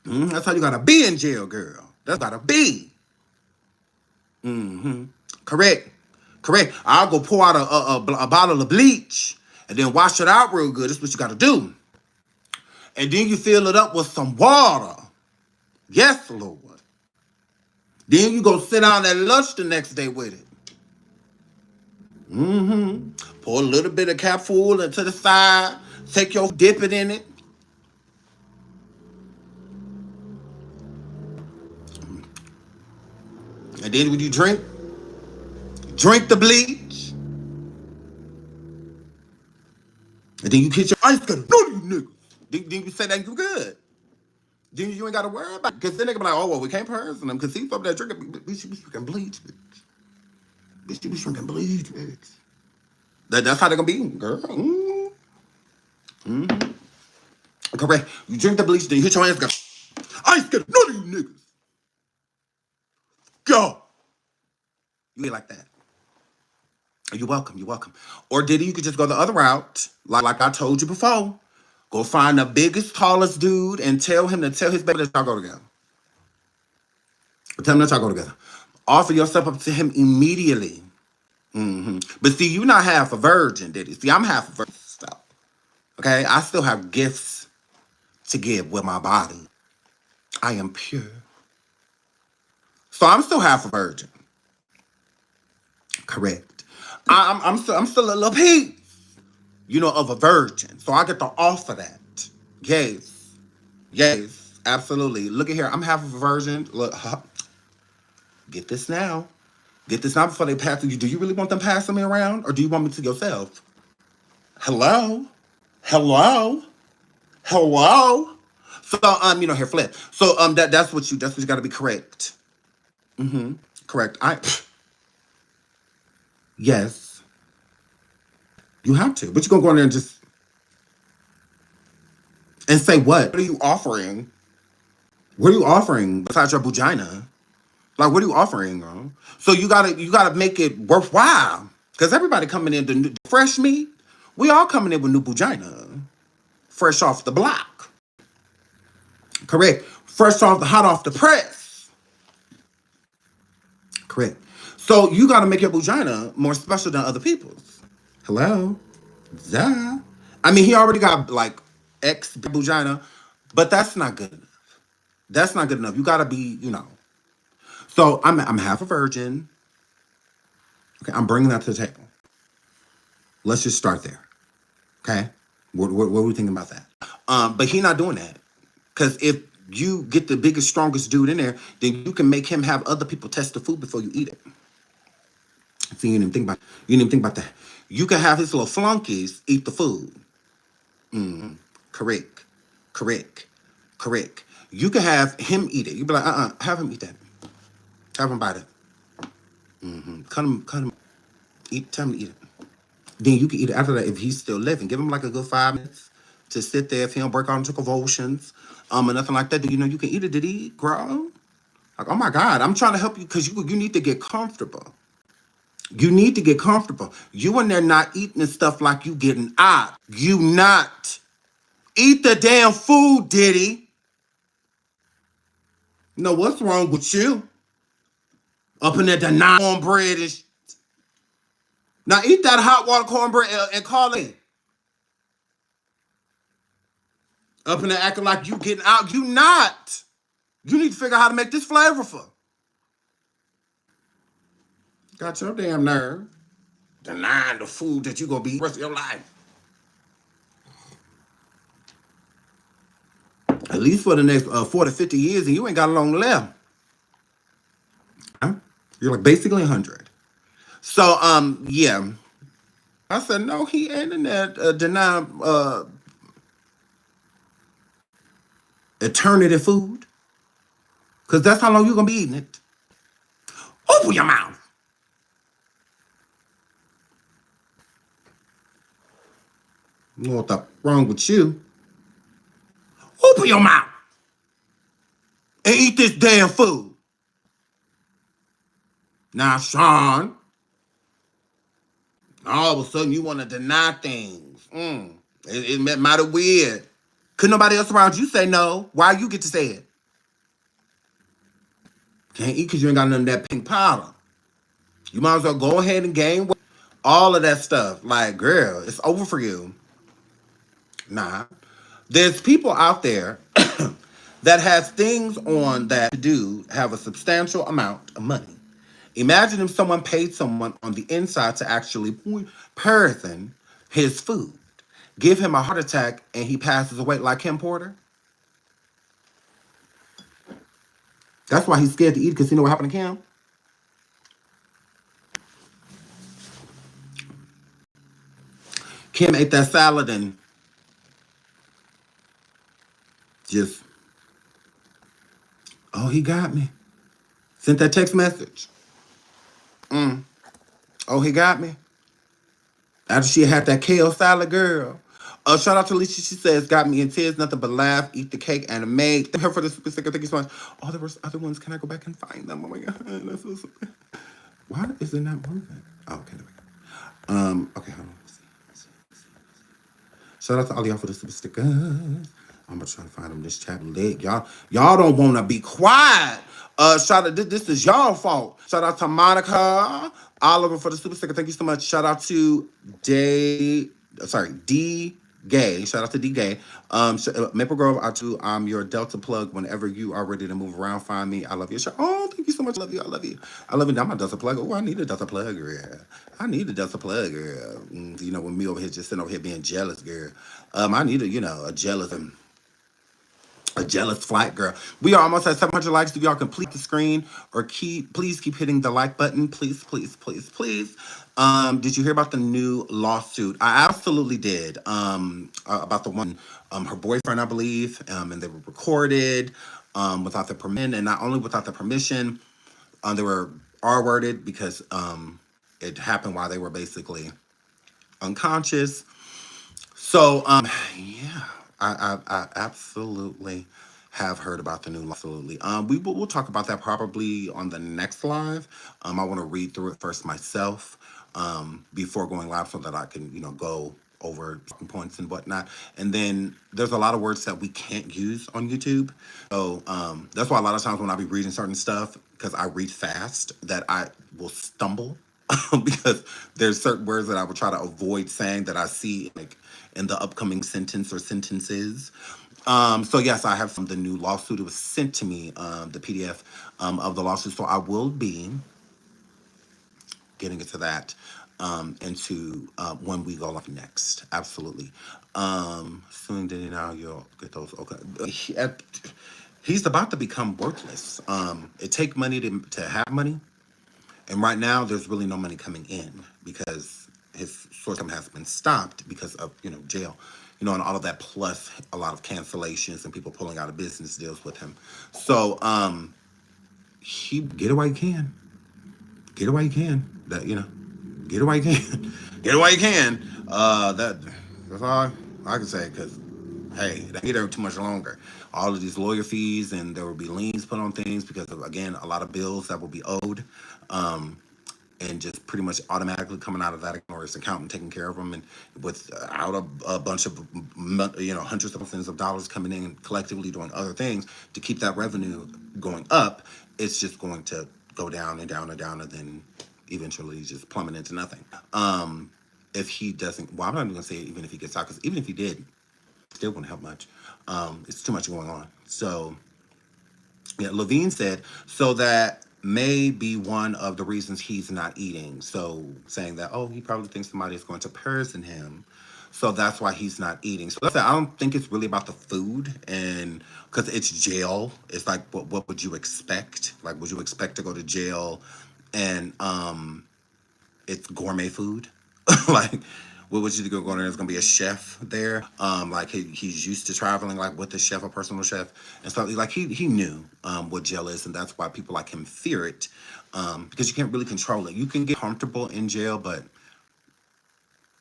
That's how you gotta be in jail, girl. That's gotta be. Correct. I'll go pour out a bottle of bleach and then wash it out real good. That's what you gotta do. And then you fill it up with some water. Yes, Lord. Then you go sit down at lunch the next day with it. Pour a little bit of cap full into the side. Take your dip it in it. And then when you drink the bleach. And then you get your ice cutter. No, you niggas. Then you say that you good. Then you ain't got to worry about it. Because then they can be like, oh, well, we can't person them. Because he's up there drinking. Bitch, you be drinking bleach, bitch. Bitch, you be drinking bleach, bitch. That's how they're going to be, girl. Correct. You drink the bleach, then you hit your hands, go, ice cutter. No, you niggas. Go. You ain't like that. You're welcome. Or Diddy, you could just go the other route, like I told you before. Go find the biggest, tallest dude and tell him to tell his baby that y'all go together. Tell him that y'all go together. Offer yourself up to him immediately. But see, you're not half a virgin, Diddy. See, I'm half a virgin. Stop. Okay? I still have gifts to give with my body. I am pure. So I'm still half a virgin. Correct. I'm still a little piece, you know, of a virgin. So I get to offer that. Yes, absolutely. Look at here. I'm half of a virgin. Look, Get this now. Get this now before they pass you. Do you really want them passing me around, or do you want me to yourself? Hello, hello, hello. So here flip. So that's what you got to be correct. Correct. Yes, you have to. But you gonna go in there and just and say what? What are you offering? What are you offering besides your vagina? Like, what are you offering, girl? So you gotta make it worthwhile. Cause everybody coming in the fresh meat. We all coming in with new vagina, fresh off the block. Correct. Fresh off the hot off the press. Correct. So you gotta make your vagina more special than other people's. Hello, duh. I mean, he already got like ex vagina, but that's not good enough. That's not good enough. You gotta be. So I'm half a virgin. Okay, I'm bringing that to the table. Let's just start there. Okay, what are we thinking about that? But he not doing that because if you get the biggest, strongest dude in there, then you can make him have other people test the food before you eat it. So you didn't even think about that. You can have his little flunkies eat the food. Correct, correct, correct. You can have him eat it. You be like, have him eat that. Have him bite it. Cut him, eat. Tell him to eat it. Then you can eat it after that if he's still living. Give him like a good 5 minutes to sit there if he don't break out into convulsions, or nothing like that. Then you can eat it. Did he grow? Like, oh my God, I'm trying to help you because you need to get comfortable. You need to get comfortable. You in there not eating and stuff like you getting out. You not. Eat the damn food, Diddy. No, what's wrong with you? Up in there denying cornbread and now eat that hot water cornbread and call it. Up in there acting like you getting out. You not. You need to figure out how to make this flavorful. Got your damn nerve. Denying the food that you gonna be the rest of your life. At least for the next 40, 50 years, and you ain't got long left. Huh? You're like basically 100. So, yeah. I said, no, he ain't in there denying eternity food. Because that's how long you're going to be eating it. Open your mouth. You know what's wrong with you? Open your mouth and eat this damn food. Now, Sean, all of a sudden you want to deny things. It mighty weird. Could nobody else around you say no? Why you get to say it? Can't eat because you ain't got none of that pink powder. You might as well go ahead and gain weight. All of that stuff. Like, girl, it's over for you. Nah. There's people out there that has things on that do have a substantial amount of money. Imagine if someone paid someone on the inside to actually person his food. Give him a heart attack and he passes away like Kim Porter. That's why he's scared to eat because you know what happened to Kim? Kim ate that salad and just, oh, he got me. Sent that text message. Oh, he got me. After she had that kale salad, girl. Shout out to Alicia. She says, got me in tears, nothing but laugh, eat the cake, and a maid. Thank her for the super sticker. Thank you so much. Oh, there was other ones. Can I go back and find them? Oh my God. That's so super. Why is it not moving? Oh, okay, there we go. Okay, hold on. Let's see. Shout out to all y'all for the super stickers. I'm gonna try to find them this chat leg. Y'all don't wanna be quiet. Shout out, this is y'all fault. Shout out to Monica, Oliver for the super sticker. Thank you so much. Shout out to D Gay. Shout out to D Gay. Maple Grove, I'm your Delta plug whenever you are ready to move around. Find me. I love your show. Oh, thank you so much. I love you. I love you. I love you. I'm a Delta plug. Oh, I need a Delta plug, girl. I need a Delta plug, girl. When me over here just sitting over here being jealous, girl. I need a jealous. A jealous flight girl. We are almost at 700 likes. If y'all complete the screen or please keep hitting the like button. Please, please, please, please. Did you hear about the new lawsuit? I absolutely did. About the one, her boyfriend, I believe, and they were recorded without the permission, and not only without the permission, they were R-worded because it happened while they were basically unconscious. So, yeah, I absolutely have heard about the new law. Absolutely. We'll talk about that probably on the next live. I want to read through it first myself, before going live so that I can, go over some points and whatnot. And then there's a lot of words that we can't use on YouTube. So, that's why a lot of times when I be reading certain stuff, because I read fast, that I will stumble because there's certain words that I would try to avoid saying that I see like in the upcoming sentence or sentences. So yes, I have the new lawsuit. It was sent to me, the PDF of the lawsuit. So I will be getting into that, into when we go live next. Absolutely. Soon, Diddy, now you'll get those. Okay. He's about to become worthless. It take money to have money. And right now, there's really no money coming in because his source income has been stopped because of, jail, and all of that, plus a lot of cancellations and people pulling out of business deals with him. So, he get it while you can. Get it while you can. Get it while you can. Get it while you can. That's all I can say because hey, they be there too much longer. All of these lawyer fees, and there will be liens put on things because of, again, a lot of bills that will be owed. And just pretty much automatically coming out of that or his accountant taking care of them, and without a bunch of hundreds of thousands of dollars coming in and collectively doing other things to keep that revenue going up, it's just going to go down and down and down, and then eventually just plummet into nothing. If he doesn't, well, I'm not even gonna say even if he gets out, because even if he did, still wouldn't help much. It's too much going on. So yeah, Levine said, so that may be one of the reasons he's not eating. So saying that, oh, he probably thinks somebody is going to poison him. So that's why he's not eating. So that's, I don't think it's really about the food, and because it's jail. It's like, what would you expect? Like, would you expect to go to jail and it's gourmet food? Like, what would you go there? There's gonna be a chef there. Like he's used to traveling like with a chef, a personal chef, and stuff. Like he knew what jail is, and that's why people like him fear it, because you can't really control it. You can get comfortable in jail, but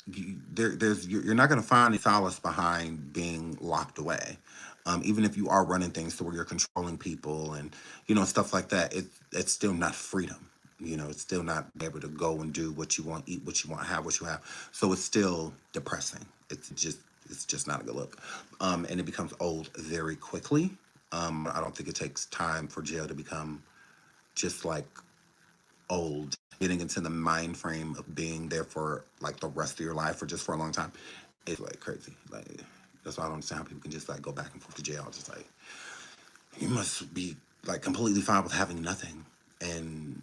you're not gonna find any solace behind being locked away. Even if you are running things to where you're controlling people and stuff like that, it's still not freedom. It's still not able to go and do what you want, eat what you want, have what you have. So it's still depressing. It's just not a good look. And it becomes old very quickly. I don't think it takes time for jail to become just like old. Getting into the mind frame of being there for like the rest of your life or just for a long time, it's like crazy. Like that's why I don't understand how people can just like go back and forth to jail. Just like you must be like completely fine with having nothing and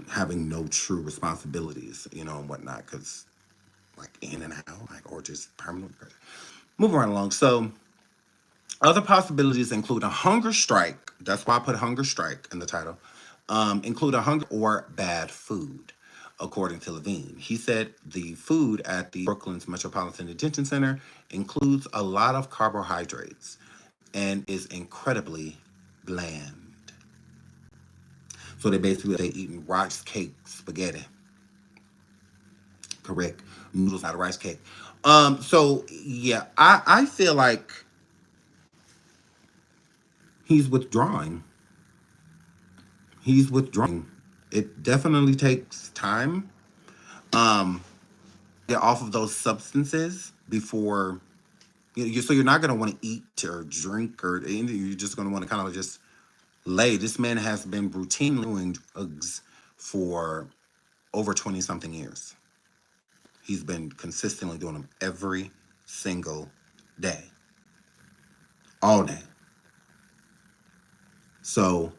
having no true responsibilities, and whatnot, because like in and out, like, or just permanent. Moving right along. So other possibilities include a hunger strike. That's why I put hunger strike in the title. Include a hunger or bad food, according to Levine. He said the food at the Brooklyn's Metropolitan Detention Center includes a lot of carbohydrates and is incredibly bland. So they eating rice cake spaghetti. Correct. Noodles, not a rice cake. So yeah, I feel like he's withdrawing. He's withdrawing. It definitely takes time. Get off of those substances before so you're not gonna want to eat or drink or anything. You're just gonna want to kind of just lay. This man has been routinely doing drugs for over 20 something years. He's been consistently doing them every single day, all day. So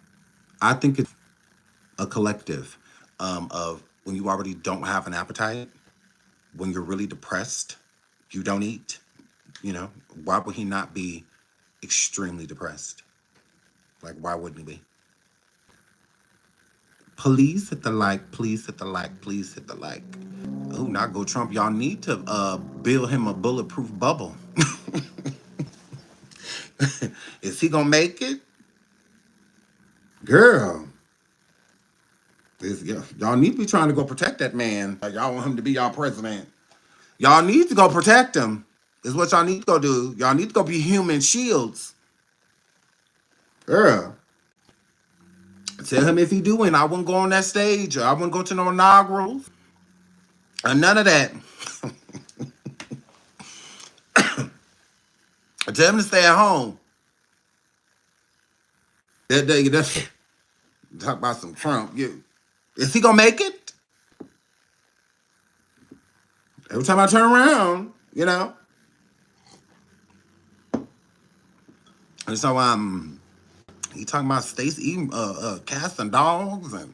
I think it's a collective of when you already don't have an appetite, when you're really depressed, you don't eat. Why would he not be extremely depressed. Like, why wouldn't he be? Please hit the like, please hit the like, please hit the like. Oh, not go Trump. Y'all need to build him a bulletproof bubble. Is he gonna make it? Girl. Y'all need to be trying to go protect that man. Like, y'all want him to be y'all president. Y'all need to go protect him. Is what y'all need to go do. Y'all need to go be human shields. Girl. Tell him if he do win, I wouldn't go on that stage. Or I wouldn't go to no inaugurals. Or none of that. Tell him to stay at home. That's talk about some Trump. Is he gonna make it? Every time I turn around, And so he talking about Stacey eating cats and dogs and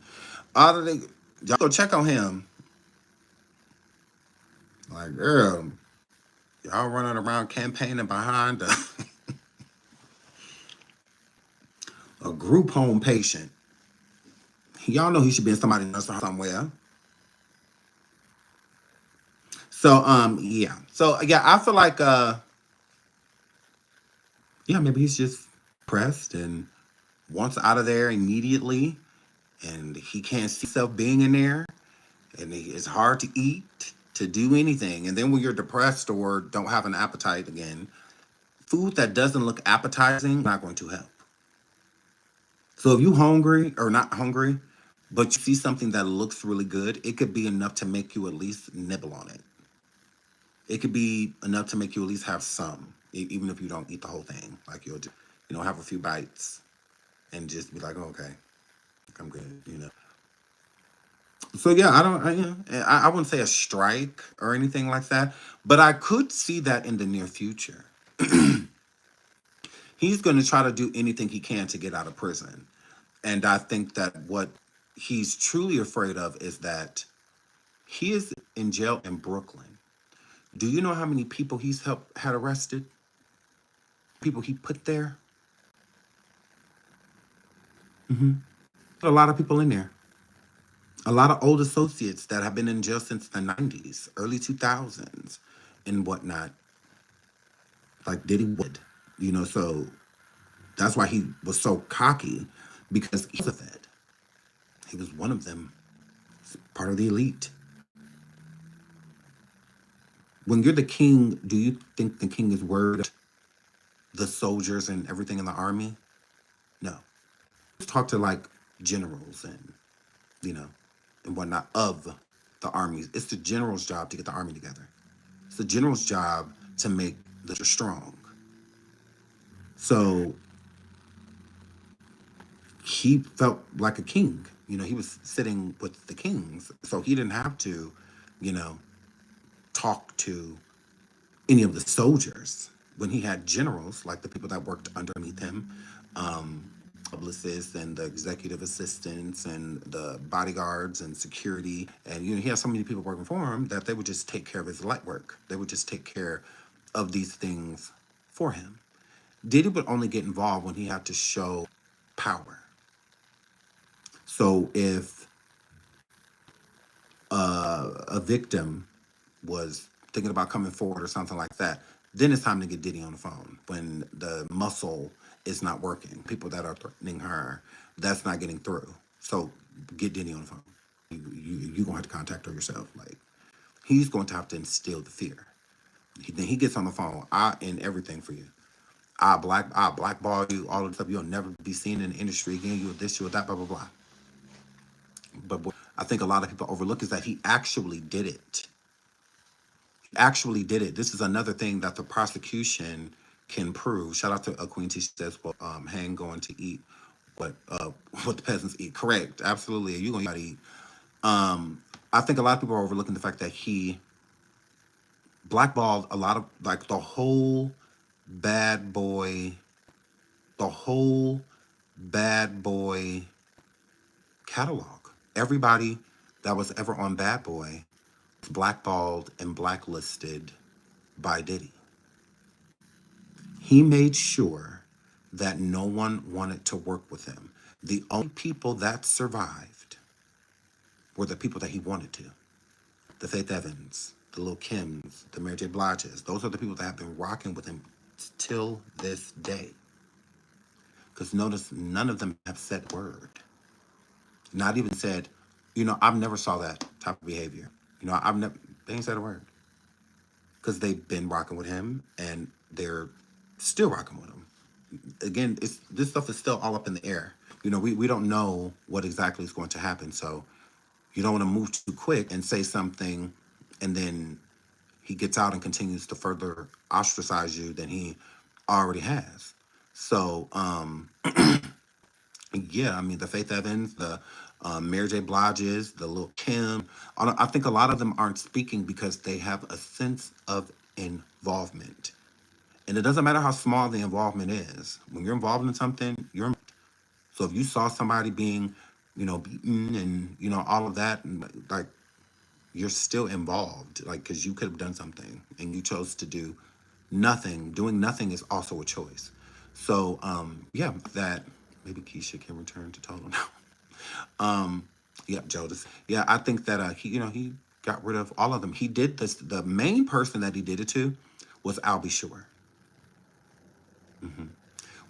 all of the y'all go check on him. Like, girl, y'all running around campaigning behind a group home patient. Y'all know he should be in somebody's nursing home somewhere. So yeah. So yeah, I feel like yeah, maybe he's just pressed and wants out of there immediately, and he can't see himself being in there, and it's hard to eat, to do anything. And then when you're depressed or don't have an appetite again, food that doesn't look appetizing is not going to help. So if you hungry or not hungry, but you see something that looks really good, it could be enough to make you at least nibble on it. It could be enough to make you at least have some, even if you don't eat the whole thing. Like you'll just, have a few bites and just be like, oh, okay, I'm good. So yeah, I wouldn't say a strike or anything like that, but I could see that in the near future. He's going to try to do anything he can to get out of prison. And I think that what he's truly afraid of is that he is in jail in Brooklyn. Do you know how many people he's had arrested? People he put there? A lot of people in there. A lot of old associates that have been in jail since the 90s, early 2000s, and whatnot. Like Diddy would, so that's why he was so cocky, because he was a Fed. He was one of them, part of the elite. When you're the king, do you think the king is worried the soldiers and everything in the army? No. Let's talk to like generals and, and whatnot of the armies. It's the general's job to get the army together. It's the general's job to make the strong. So he felt like a king. He was sitting with the kings. So he didn't have to, talk to any of the soldiers when he had generals, like the people that worked underneath him, publicists and the executive assistants and the bodyguards and security. And, he had so many people working for him that they would just take care of his light work. They would just take care of these things for him. Diddy would only get involved when he had to show power. So if a victim was thinking about coming forward or something like that, then it's time to get Diddy on the phone. When the muscle is not working, people that are threatening her, that's not getting through. So get Diddy on the phone. You're going to have to contact her yourself. Like, he's going to have to instill the fear. Then he gets on the phone. I end everything for you. I blackball you, all of the stuff. You'll never be seen in the industry again. You'll this, you'll that, blah, blah, blah. But what I think a lot of people overlook is that he actually did it. This is another thing that the prosecution can prove. Shout out to Queen T. She says, well, hang going to eat what the peasants eat. Correct. Absolutely. You're going to eat. I think a lot of people are overlooking the fact that he blackballed a lot of, like, the whole bad boy catalog. Everybody that was ever on Bad Boy was blackballed and blacklisted by Diddy. He made sure that no one wanted to work with him. The only people that survived were the people that he wanted to. The Faith Evans, the Lil Kims, the Mary J. Bliges. Those are the people that have been rocking with him till this day. Because notice, none of them have said a word. Not even said, I've never saw that type of behavior. I've never, they ain't said a word. Because they've been rocking with him and they're still rocking with him. Again, this stuff is still all up in the air. We don't know what exactly is going to happen. So you don't want to move too quick and say something and then he gets out and continues to further ostracize you than he already has. So, yeah, I mean, the Faith Evans, the Mary J. Bliges, the Lil Kim, I think a lot of them aren't speaking because they have a sense of involvement. And it doesn't matter how small the involvement is. When you're involved in something, you're. So if you saw somebody being, beaten and, all of that, and like, you're still involved, like, because you could have done something and you chose to do nothing. Doing nothing is also a choice. So, yeah, that maybe Keisha can return to total now. Yeah, Jodis. Yeah, I think that he got rid of all of them. He did this. The main person that he did it to was Albie Shore.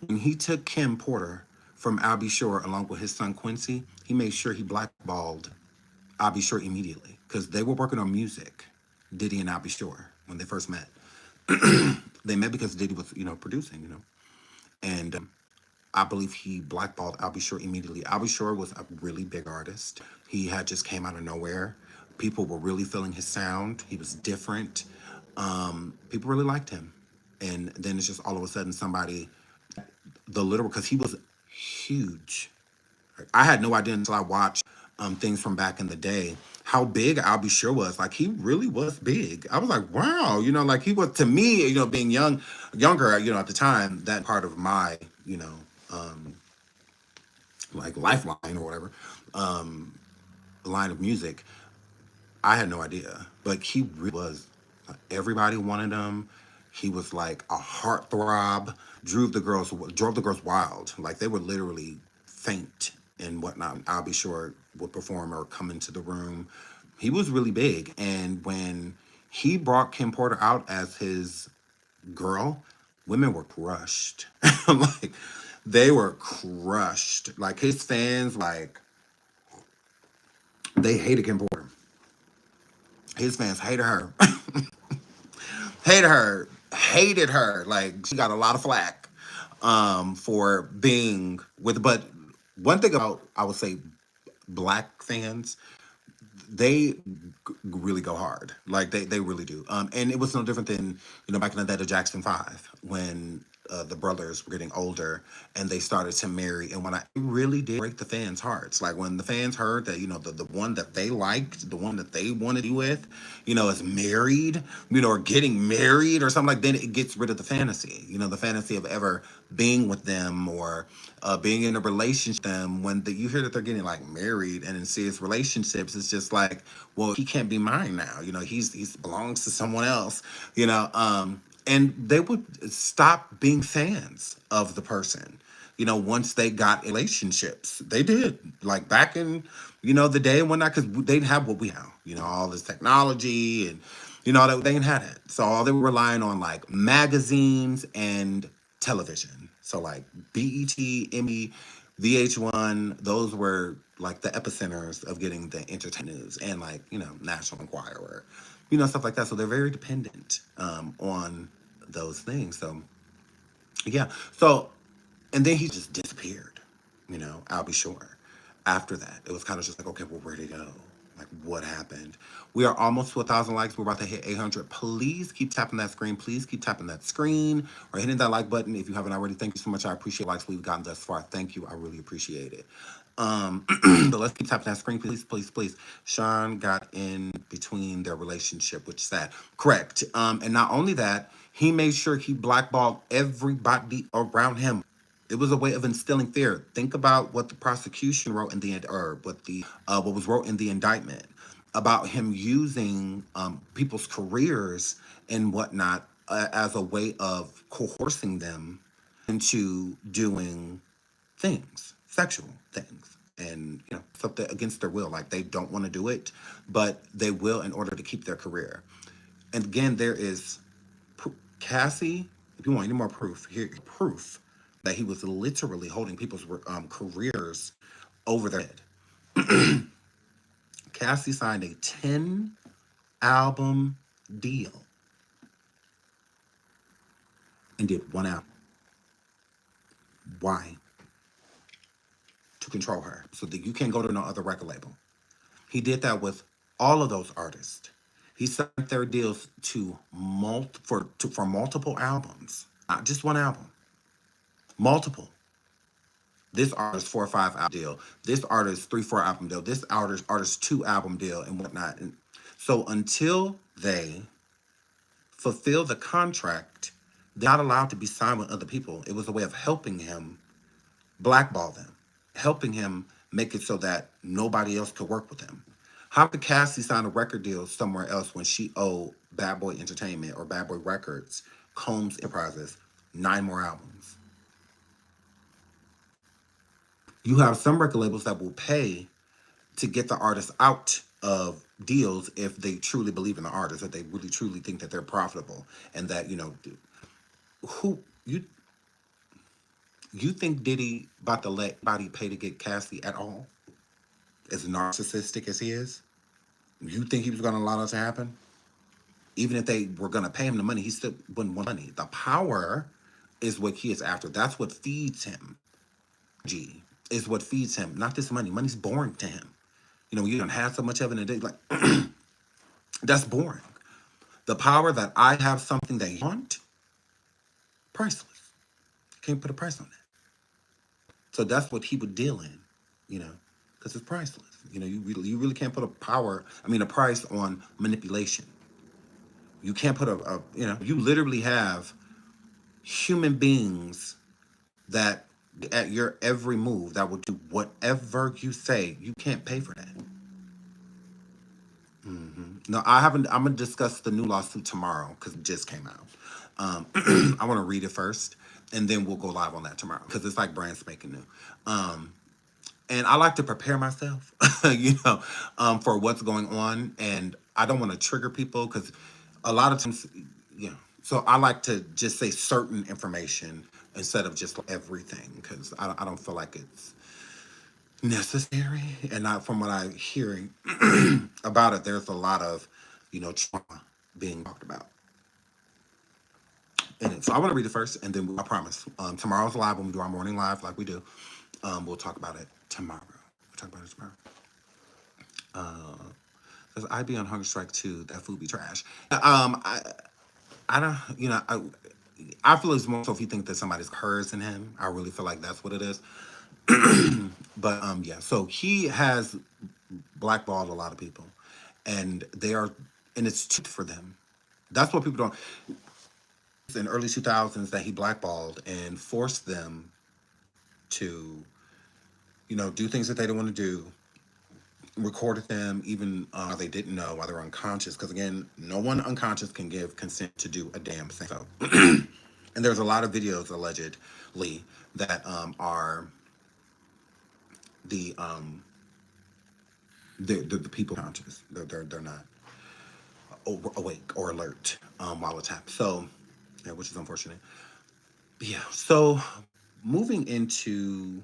When he took Kim Porter from Albie Shore along with his son Quincy, he made sure he blackballed Albie Shore immediately because they were working on music, Diddy and Albie Shore, when they first met. They met because Diddy was, producing, and I believe he blackballed Albie Shore immediately. Albie Shore was a really big artist. He had just came out of nowhere. People were really feeling his sound. He was different. People really liked him. And then it's just all of a sudden somebody, because he was huge. I had no idea until I watched things from back in the day how big Albie Shore was. Like, he really was big. I was like, wow, like he was, to me, being younger, at the time, that part of my, like lifeline or whatever, line of music, I had no idea. But he really was, everybody wanted him. He was like a heartthrob, drove the girls wild. Like, they would literally faint and whatnot. I'll be sure would perform or come into the room. He was really big. And when he brought Kim Porter out as his girl, women were crushed. Like, they were crushed. Like, his fans, like, they hated Kim Porter. His fans hated her. Hated her. Like, she got a lot of flack for being with. But one thing about, I would say, black fans, they really go hard. Like, they really do. And it was no different than, back in the day of Jackson 5, when the brothers were getting older and they started to marry. And when it really did break the fans' hearts. Like, when the fans heard that, the one that they liked, the one that they wanted to be with, is married, or getting married or something, like, then it gets rid of the fantasy, the fantasy of ever being with them or being in a relationship with them. When you hear that they're getting, like, married and in serious relationships, it's just like, well, he can't be mine now. He's belongs to someone else, and they would stop being fans of the person, once they got relationships. They did. Like, back in, the day when because they didn't have what we have, all this technology and, they didn't have it. So all they were relying on, like, magazines and television. So, like, BET, Emmy, VH1, those were, like, the epicenters of getting the entertainment news, and, like, National Enquirer, stuff like that. So they're very dependent on those things. So, yeah. So, and then he just disappeared, Albie Shore. After that, it was kind of just like, okay, well, where'd he go? Like, what happened? We are almost to 1,000 likes. We're about to hit 800. Please keep tapping that screen. Please keep tapping that screen or hitting that like button if you haven't already. Thank you so much. I appreciate likes we've gotten thus far. Thank you. I really appreciate it. But let's keep tapping that screen, please, please, please. Sean got in between their relationship, which is sad. Correct. And not only that, he made sure he blackballed everybody around him. It was a way of instilling fear. Think about what the prosecution wrote in what was wrote in the indictment about him using people's careers and whatnot as a way of coercing them into doing things, sexual things, and something against their will. Like they don't want to do it, but they will in order to keep their career. And again, there is Cassie. If you want any more proof, here proof that he was literally holding people's careers over their head. Cassie signed a 10-album deal and did one album. Why? To control her so that you can't go to no other record label. He did that with all of those artists. He signed their deals to for multiple albums, not just one album, multiple. This artist 4 or 5 album deal. This artist 3 4 album deal. This artist 2 album deal and whatnot. And so until they fulfill the contract, they're not allowed to be signed with other people. It was a way of helping him blackball them, helping him make it so that nobody else could work with him. How could Cassie sign a record deal somewhere else when she owed Bad Boy Entertainment or Bad Boy Records, Combs Enterprises, 9 more albums? You have some record labels that will pay to get the artist out of deals if they truly believe in the artist, that they really truly think that they're profitable, and that who you think Diddy about to let anybody pay to get Cassie at all? As narcissistic as he is, you think he was going to allow that to happen? Even if they were going to pay him the money, he still wouldn't want money. The power is what he is after. That's what feeds him. G is what feeds him, not this money. Money's boring to him. You don't have so much of it in a day. Like that's boring. The power that I have something that you want, priceless. Can't put a price on that. So that's what he would deal in, because it's priceless. You really can't put a price on manipulation. You can't put you literally have human beings that at your every move that will do whatever you say. You can't pay for that. No, I haven't. I'm gonna discuss the new lawsuit tomorrow because it just came out. I want to read it first, and then we'll go live on that tomorrow because it's like brand spanking new. And I like to prepare myself, for what's going on, and I don't want to trigger people because a lot of times, So I like to just say certain information instead of just everything because I don't feel like it's necessary. And not from what I'm hearing about it, there's a lot of, trauma being talked about in it. So I want to read it first, and then I promise tomorrow's live when we do our morning live, like we do. We'll talk about it tomorrow. Says I be on hunger strike too. That food be trash. I don't. I feel it's more so if you think that somebody's cursing him. I really feel like that's what it is. But yeah. So he has blackballed a lot of people, and it's too for them. That's what people don't. In early 2000s, that he blackballed and forced them to, do things that they didn't want to do. Recorded them even they didn't know while they're unconscious. Because again, no one unconscious can give consent to do a damn thing. So, and there's a lot of videos allegedly that are the people conscious. They're not awake or alert while it's happening. So, yeah, which is unfortunate. But yeah. So moving into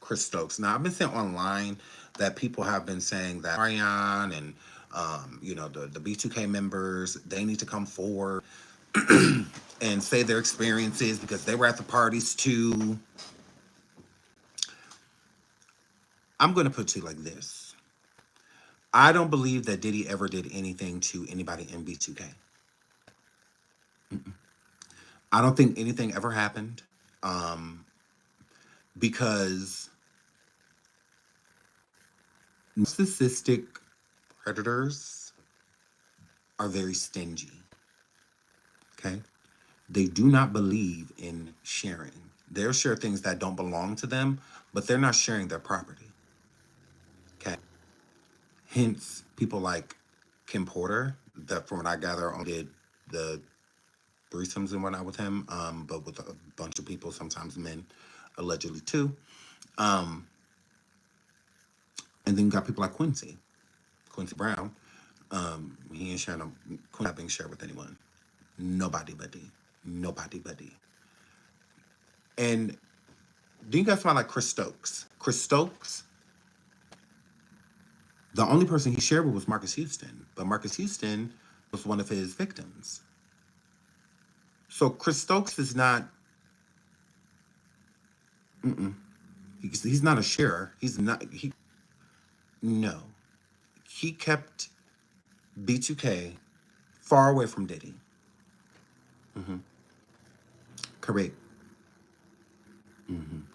Chris Stokes. Now I've been seeing online that people have been saying that Ariane and the B2K members, they need to come forward and say their experiences because they were at the parties too. I'm going to put it to you like this. I don't believe that Diddy ever did anything to anybody in B2K. I don't think anything ever happened because narcissistic predators are very stingy. Okay? They do not believe in sharing. They'll share things that don't belong to them, but they're not sharing their property. Okay? Hence, people like Kim Porter, that from what I gather, did the threesomes and whatnot with him, but with a bunch of people, sometimes men, allegedly too. Um, and then you got people like Quincy Brown. He ain't sharing no, Quincy not being shared with anyone. Nobody but D. Nobody but D. And do you guys find like Chris Stokes? Chris Stokes, the only person he shared with was Marcus Houston, but Marcus Houston was one of his victims. So Chris Stokes is not, he's not a sharer. He's not, no. He kept B2K far away from Diddy. Correct.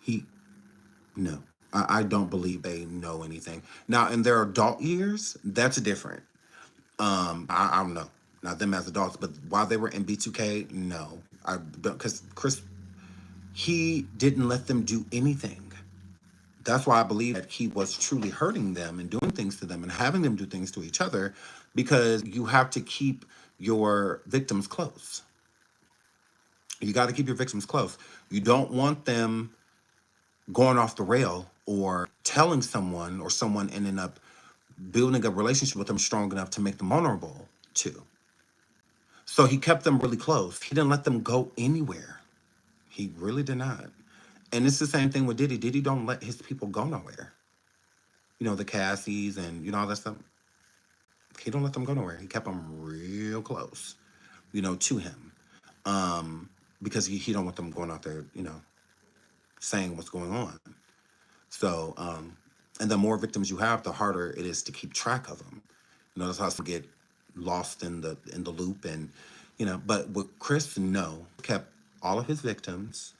He, no. I don't believe they know anything. Now, in their adult years, that's different. I don't know. Not them as adults, but while they were in B2K, no. I don't, because Chris, he didn't let them do anything. That's why I believe that he was truly hurting them and doing things to them and having them do things to each other, because you have to keep your victims close. You got to keep your victims close. You don't want them going off the rail or telling someone or someone ending up building a relationship with them strong enough to make them vulnerable too. So he kept them really close. He didn't let them go anywhere. He really did not. And it's the same thing with Diddy. Diddy don't let his people go nowhere. You know, the Cassies and, you know, all that stuff. He don't let them go nowhere. He kept them real close, you know, to him. Because he don't want them going out there, you know, saying what's going on. So, and the more victims you have, the harder it is to keep track of them. You know, that's how some get lost in the loop, and you know. But with Chris, no, kept all of his victims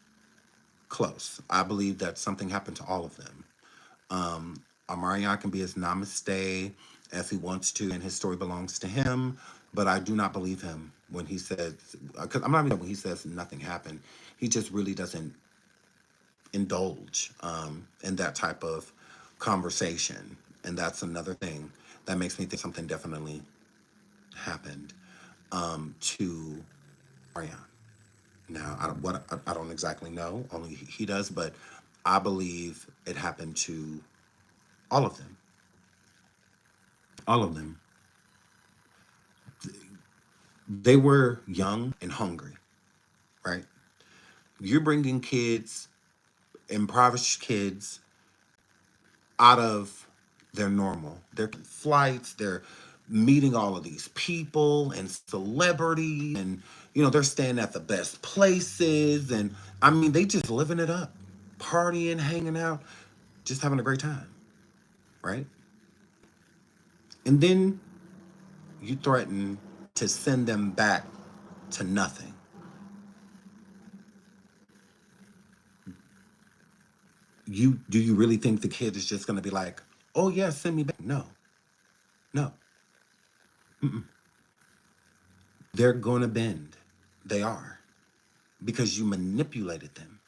close. I believe that something happened to all of them. Amarion can be as namaste as he wants to, and his story belongs to him. But I do not believe him when he says, because I'm not even when he says nothing happened. He just really doesn't indulge in that type of conversation, and that's another thing that makes me think something definitely happened to Ariane. Now, I don't exactly know, only he does, but I believe it happened to all of them. All of them. They were young and hungry, right? You're bringing kids, impoverished kids, out of their normal. Their flights, they're meeting all of these people and celebrities, and you know, they're staying at the best places, and I mean, they just living it up, partying, hanging out, just having a great time, right? And then you threaten to send them back to nothing. You really think the kid is just going to be like, oh yeah, send me back? No, no. They're going to bend. They are, because you manipulated them.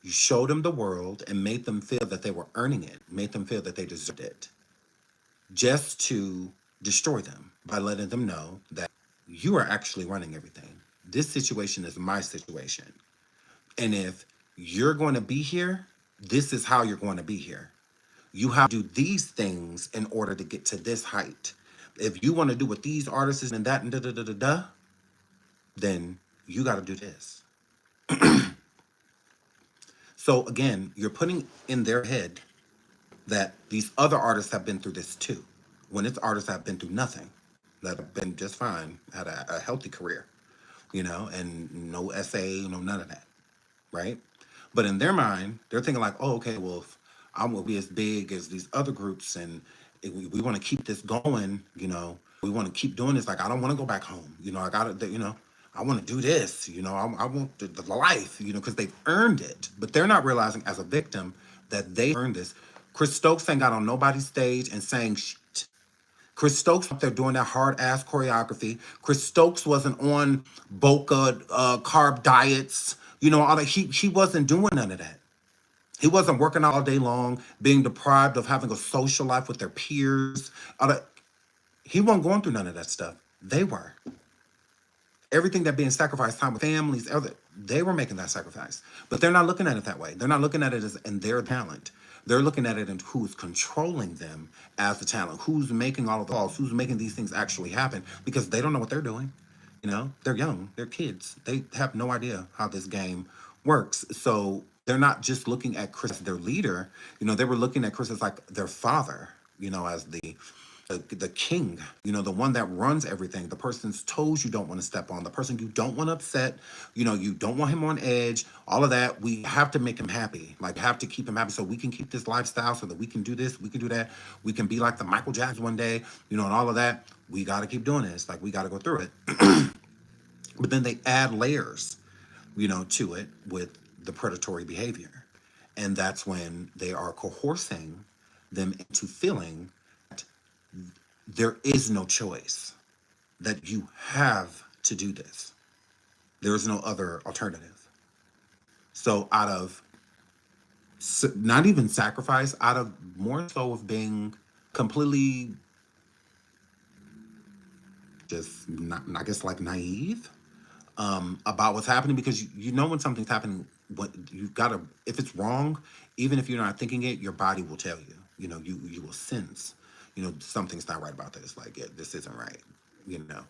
You showed them the world and made them feel that they were earning it, made them feel that they deserved it, just to destroy them by letting them know that you are actually running everything. This situation is my situation. And if you're going to be here, this is how you're going to be here. You have to do these things in order to get to this height. If you want to do what these artists and that and da da da da da, then you got to do this. So again, you're putting in their head that these other artists have been through this too, when it's artists that have been through nothing, that have been just fine, had a healthy career, you know, and no SA, no none of that, right? But in their mind, they're thinking like, oh, okay, well, if I'm gonna be as big as these other groups, and if we want to keep this going, you know, we want to keep doing this. Like, I don't want to go back home, you know, I got to, you know, I want to do this, you know, I want the life, you know, because they've earned it. But they're not realizing as a victim that they earned this. Chris Stokes ain't got on nobody's stage and saying shit. Chris Stokes up there doing that hard ass choreography. Chris Stokes wasn't on Boca carb diets. You know, all that. He wasn't doing none of that. He wasn't working out all day long, being deprived of having a social life with their peers. All that. He wasn't going through none of that stuff. They were. everything that being sacrificed, time with families, they were making that sacrifice. But they're not looking at it that way. They're not looking at it as in their talent. They're looking at it and who's controlling them as the talent, who's making all of the laws, who's making these things actually happen, because they don't know what they're doing. You know, they're young, they're kids. They have no idea how this game works. So they're not just looking at Chris as their leader. You know, they were looking at Chris as like their father, you know, as the king, you know, the one that runs everything, the person's toes you don't want to step on, the person you don't want to upset, you know, you don't want him on edge, all of that. We have to make him happy, like have to keep him happy so we can keep this lifestyle, so that we can do this, we can do that, we can be like the Michael Jacksons one day, you know, and all of that. We got to keep doing this, like we got to go through it. But then they add layers, you know, to it with the predatory behavior. And that's when they are coercing them into feeling that there is no choice, that you have to do this. There is no other alternative. So out of not even sacrifice, out of more so of being completely just not, I guess, like naive about what's happening, because you know when something's happening, what you've got to, if it's wrong, even if you're not thinking it, your body will tell you. You know, you will sense, you know, something's not right about this. Like, yeah, this isn't right. You know,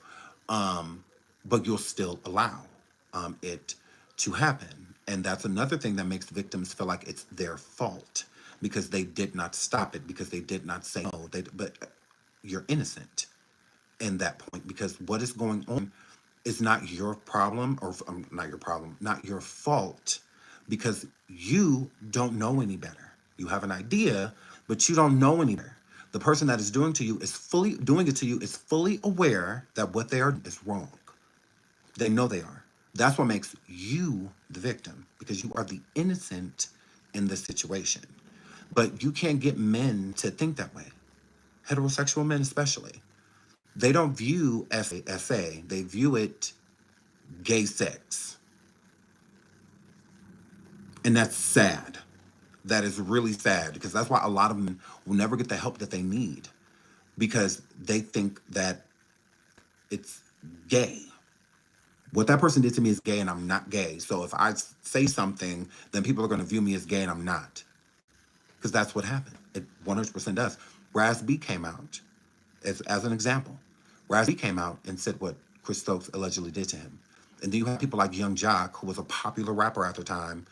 but you'll still allow it to happen, and that's another thing that makes victims feel like it's their fault, because they did not stop it, because they did not say no. But you're innocent in that point, because what is going on is not your problem, or not your problem, not your fault, because you don't know any better. You have an idea, but you don't know any better. The person that is doing it to you is fully aware that what they are is wrong. They know they are. That's what makes you the victim, because you are the innocent in this situation. But you can't get men to think that way. Heterosexual men especially. They don't view SA, they view it gay sex. And that's sad. That is really sad, because that's why a lot of them will never get the help that they need, because they think that it's gay. What that person did to me is gay, and I'm not gay. So if I say something, then people are going to view me as gay, and I'm not. Because that's what happened. It 100% does. Raz B came out as an example. Raz B came out and said what Chris Stokes allegedly did to him. And then you have people like Young Jock, who was a popular rapper at the time,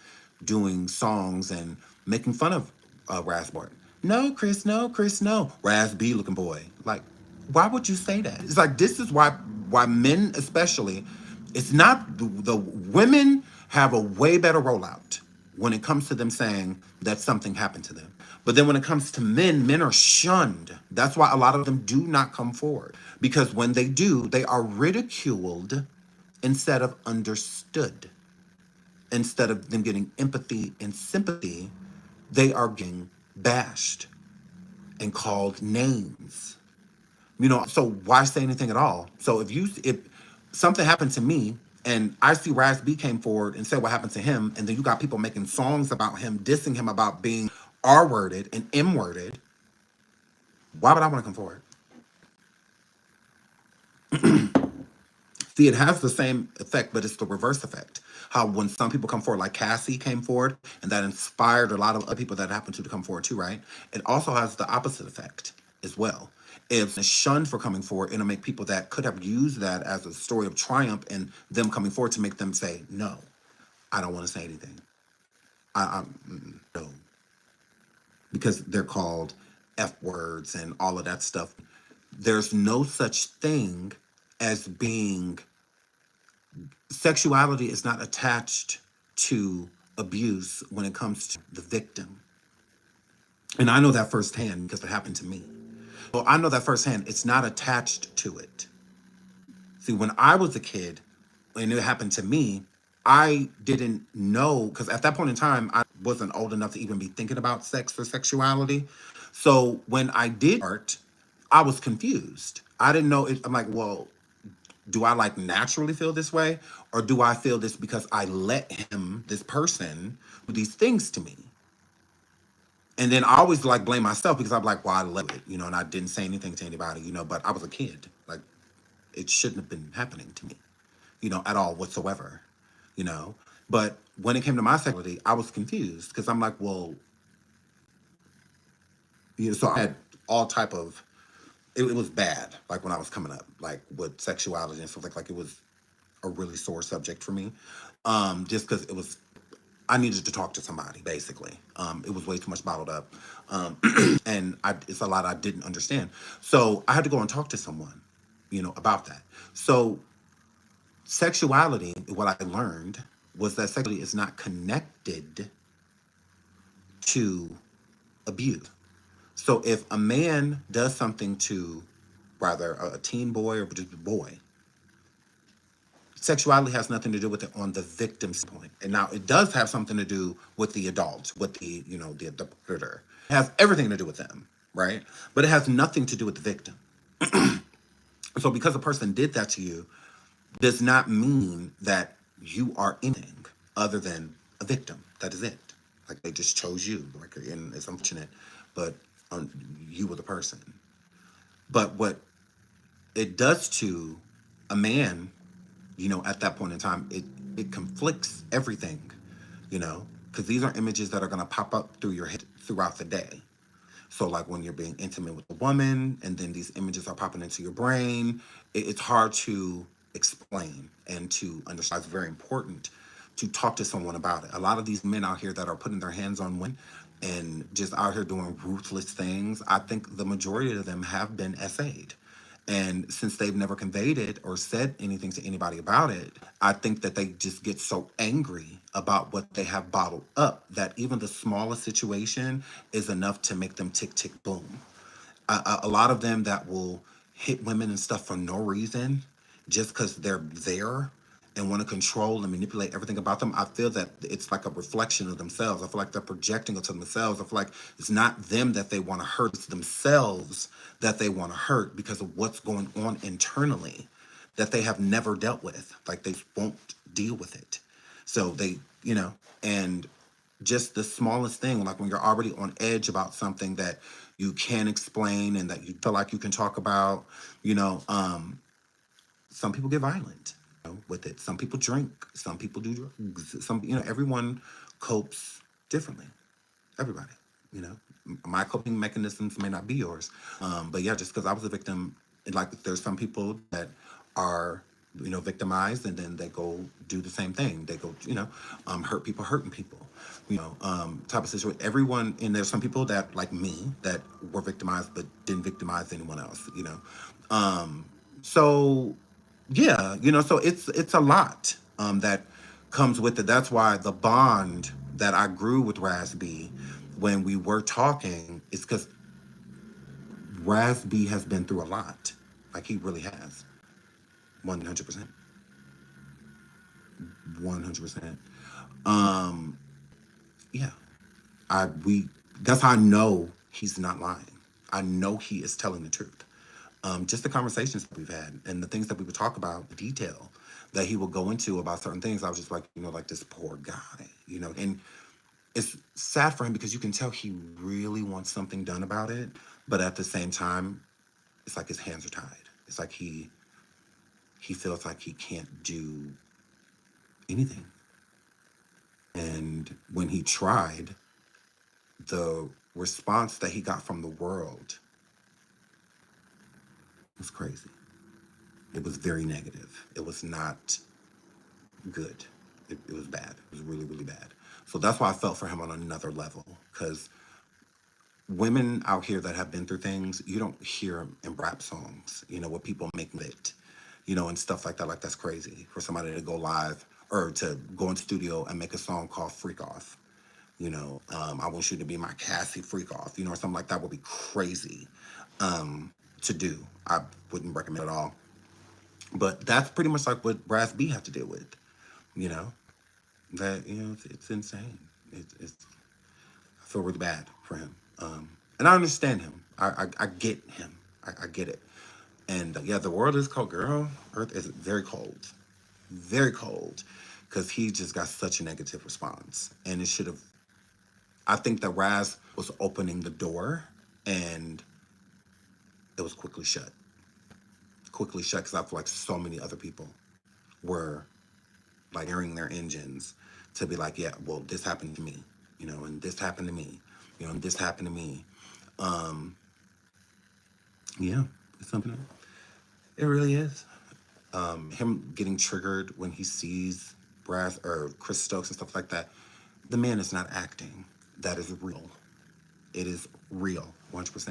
doing songs and making fun of Raz Boy. No, Chris, no, Chris, no. Raz B looking boy. Like, why would you say that? It's like, this is why men especially, it's not, the women have a way better rollout when it comes to them saying that something happened to them. But then when it comes to men, men are shunned. That's why a lot of them do not come forward. Because when they do, they are ridiculed instead of understood. Instead of them getting empathy and sympathy, they are getting bashed and called names. You know, so why say anything at all? So if something happened to me and I see Raz B came forward and said what happened to him, and then you got people making songs about him, dissing him about being R-worded and M-worded, why would I want to come forward? See, it has the same effect, but it's the reverse effect. How when some people come forward, like Cassie came forward, and that inspired a lot of other people that happened to come forward too, right? It also has the opposite effect as well. If it's shunned for coming forward, it'll make people that could have used that as a story of triumph and them coming forward to make them say, no, I don't want to say anything. No. Because they're called F words and all of that stuff. There's no such thing as being, sexuality is not attached to abuse when it comes to the victim. And I know that firsthand because it happened to me. Well, I know that firsthand. It's not attached to it. See, when I was a kid and it happened to me, I didn't know, because at that point in time, I wasn't old enough to even be thinking about sex or sexuality. So when I did art, I was confused. I didn't know it. I'm like, well, do I like naturally feel this way? Or do I feel this because I let him, this person, do these things to me? And then I always like blame myself, because I'm like, well, I let it, you know, and I didn't say anything to anybody, you know, but I was a kid. Like, it shouldn't have been happening to me. at all whatsoever, you know. But when it came to my sexuality, I was confused because I'm like, well, so I had all type of, it was bad, like when I was coming up, like with sexuality and stuff like it was a really sore subject for me. Just because it was, I needed to talk to somebody, basically. It was way too much bottled up. And it's a lot I didn't understand. So I had to go and talk to someone, about that. So sexuality, what I learned was that sexuality is not connected to abuse. So if a man does something to rather a teen boy or just a boy, sexuality has nothing to do with it on the victim's point. And now it does have something to do with the adult, with the predator. It has everything to do with them, right? But it has nothing to do with the victim. So because a person did that to you does not mean that you are anything other than a victim. That is it. Like they just chose you. Like, and it's unfortunate, but you were the person. But what it does to a man, at that point in time, it conflicts everything, because these are images that are going to pop up through your head throughout the day. So like when you're being intimate with a woman and then these images are popping into your brain, it's hard to explain and to understand. It's very important to talk to someone about it. A lot of these men out here that are putting their hands on women and just out here doing ruthless things, I think the majority of them have been SA'd. And since they've never conveyed it or said anything to anybody about it, I think that they just get so angry about what they have bottled up that even the smallest situation is enough to make them tick, tick, boom. A lot of them that will hit women and stuff for no reason just because they're there and want to control and manipulate everything about them. I feel that it's like a reflection of themselves. I feel like they're projecting it to themselves. I feel like it's not them that they want to hurt, it's themselves that they want to hurt because of what's going on internally that they have never dealt with. Like they won't deal with it. So they, and just the smallest thing, like when you're already on edge about something that you can't explain and that you feel like you can talk about, some people get violent with it. Some people drink. Some people do drugs. Everyone copes differently. Everybody, my coping mechanisms may not be yours. But yeah, just because I was a victim, like there's some people that are, victimized and then they go do the same thing. They go, hurt people, hurting people, type of situation. Everyone, and there's some people that, like me, that were victimized but didn't victimize anyone else, So yeah, so it's a lot that comes with it. That's why the bond that I grew with Raz B when we were talking is because Raz B has been through a lot. Like he really has. 100%. 100%. Yeah. That's how I know he's not lying. I know he is telling the truth. Just the conversations that we've had and the things that we would talk about, the detail that he would go into about certain things. I was just like, like this poor guy, and it's sad for him because you can tell he really wants something done about it. But at the same time, it's like his hands are tied. It's like he feels like he can't do anything. And when he tried, the response that he got from the world was crazy. It was very negative. It was not good. It was bad. It was really, really bad. So that's why I felt for him on another level. Because women out here that have been through things, you don't hear in rap songs, what people make it, and stuff like that. Like that's crazy for somebody to go live or to go in studio and make a song called Freak Off. I want you to be my Cassie Freak Off, or something like that would be crazy to do. I wouldn't recommend it at all. But that's pretty much like what Raz B had to deal with, that, it's insane. It's I feel really bad for him. And I understand him. I get him. I get it. And yeah, the world is cold, girl. Earth is very cold. Very cold. Because he just got such a negative response. And it should have, I think that Raz was opening the door and it was quickly shut. Quickly shut because I feel like so many other people were like airing their engines to be like, yeah, well, this happened to me, and this happened to me, and this happened to me. Um, yeah, it's something. It really is. Him getting triggered when he sees Brass or Chris Stokes and stuff like that. The man is not acting. That is real. It is real, 100%.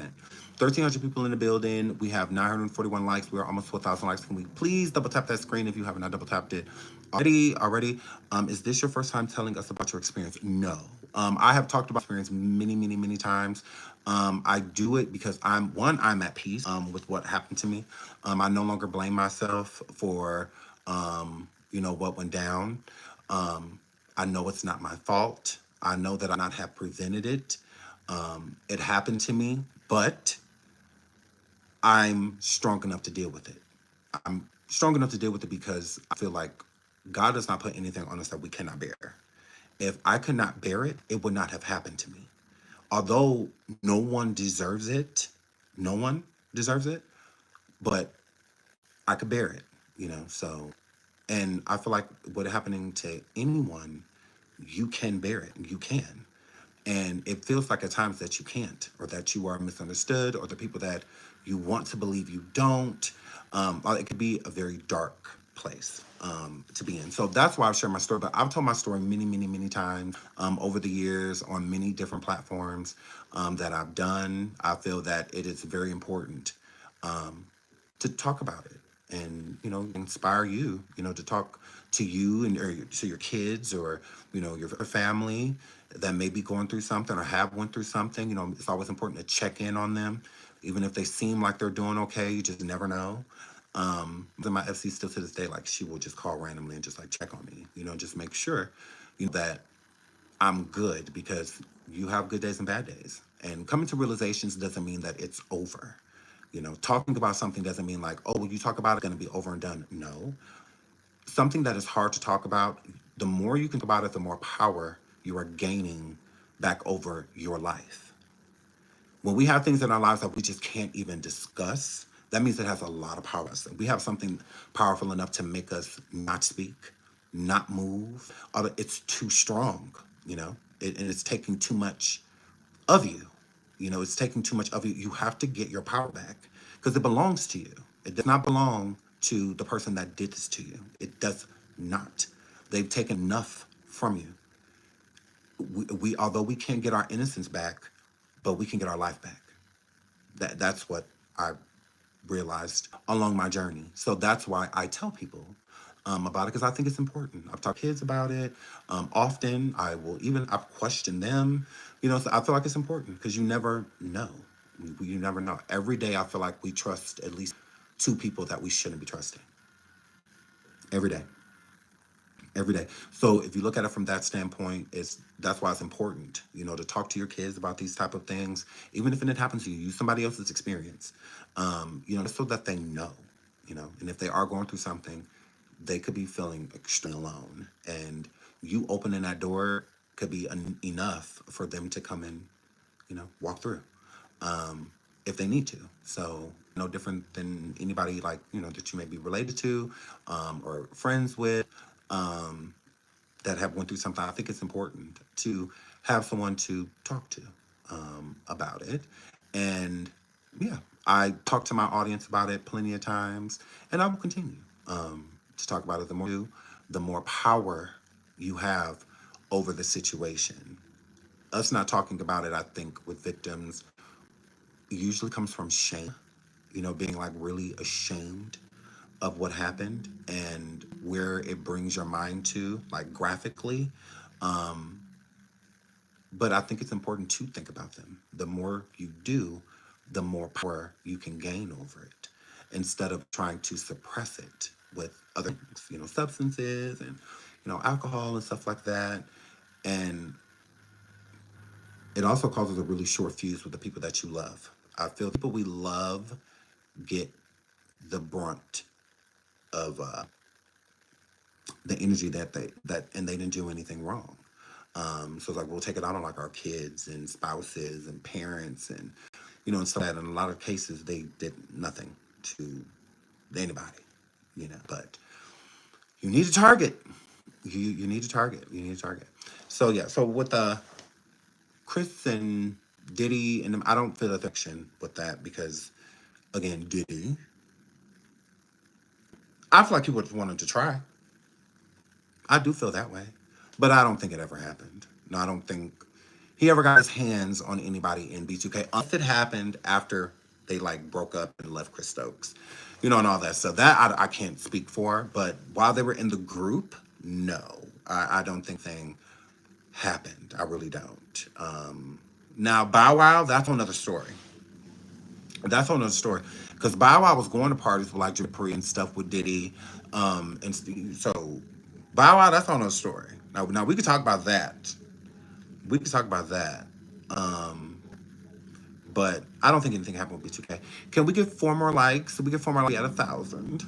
1,300 people in the building. We have 941 likes. We're almost 4,000 likes. Can we please double tap that screen if you have not double tapped it already? Is this your first time telling us about your experience? No. I have talked about experience many, many, many times. I do it because I'm at peace with what happened to me. I no longer blame myself for, what went down. I know it's not my fault. I know that I not have prevented it. It happened to me, but I'm strong enough to deal with it. I'm strong enough to deal with it because I feel like God does not put anything on us that we cannot bear. If I could not bear it, it would not have happened to me. Although no one deserves it, no one deserves it, but I could bear it, so, and I feel like what happening to anyone, you can bear it, you can. And it feels like at times that you can't, or that you are misunderstood, or the people that you want to believe you don't. It could be a very dark place to be in. So that's why I've shared my story. But I've told my story many, many, many times over the years on many different platforms that I've done. I feel that it is very important to talk about it and inspire you to talk to you and or to your kids or your family that may be going through something or have went through something. It's always important to check in on them, even if they seem like they're doing okay. You just never know. Then my FC still to this day, like, she will just call randomly and just like check on me, just make sure that I'm good, because you have good days and bad days. And coming to realizations doesn't mean that it's over. Talking about something doesn't mean like, oh, when you talk about it, it's going to be over and done. No. Something that is hard to talk about, the more you can talk about it, the more power you are gaining back over your life. When we have things in our lives that we just can't even discuss, that means it has a lot of power. We have something powerful enough to make us not speak, not move. It's too strong, and it's taking too much of you. It's taking too much of you. You have to get your power back because it belongs to you. It does not belong to the person that did this to you. It does not. They've taken enough from you. We although we can't get our innocence back, but we can get our life back. That's what I realized along my journey. So that's why I tell people about it, because I think it's important. I've talked to kids about it often. I've questioned them, so I feel like it's important because you never know. You never know. Every day I feel like we trust at least two people that we shouldn't be trusting. Every day. Every day. So if you look at it from that standpoint, that's why it's important, to talk to your kids about these type of things, even if it didn't happen to you. Use somebody else's experience, just so that they know, and if they are going through something, they could be feeling extremely alone, and you opening that door could be enough for them to come in, walk through, if they need to. So no different than anybody like, that you may be related to, or friends with, that have went through something. I think it's important to have someone to talk to about it. And yeah, I talk to my audience about it plenty of times, and I will continue to talk about it. The more power you have over the situation. Us not talking about it, I think, with victims usually comes from shame, being like really ashamed of what happened and where it brings your mind to, like graphically. Um, but I think it's important to think about them. The more you do, the more power you can gain over it instead of trying to suppress it with other things, substances and, alcohol and stuff like that. And it also causes a really short fuse with the people that you love. I feel people we love get the brunt of the energy and they didn't do anything wrong. So it's like we'll take it out on like our kids and spouses and parents and and stuff like that. In a lot of cases, they did nothing to anybody, But You need to target. You need to target. You need to target. So yeah. So with Chris and Diddy and them, I don't feel affection with that because again, Diddy. I feel like he would have wanted to try. I do feel that way, but I don't think it ever happened. No, I don't think he ever got his hands on anybody in B2K unless it happened after they like broke up and left Chris Stokes, and all that stuff. That I can't speak for, but while they were in the group, no, I don't think thing happened. I really don't. Now Bow Wow, that's another story. That's another story because Bow Wow was going to parties with like Dupree and stuff with Diddy, so Bow Wow, that's another story. Now we could talk about that. We could talk about that. Um, but I don't think anything happened with B2K. Can we get 4 more likes? So we get 4 more likes at 1,000.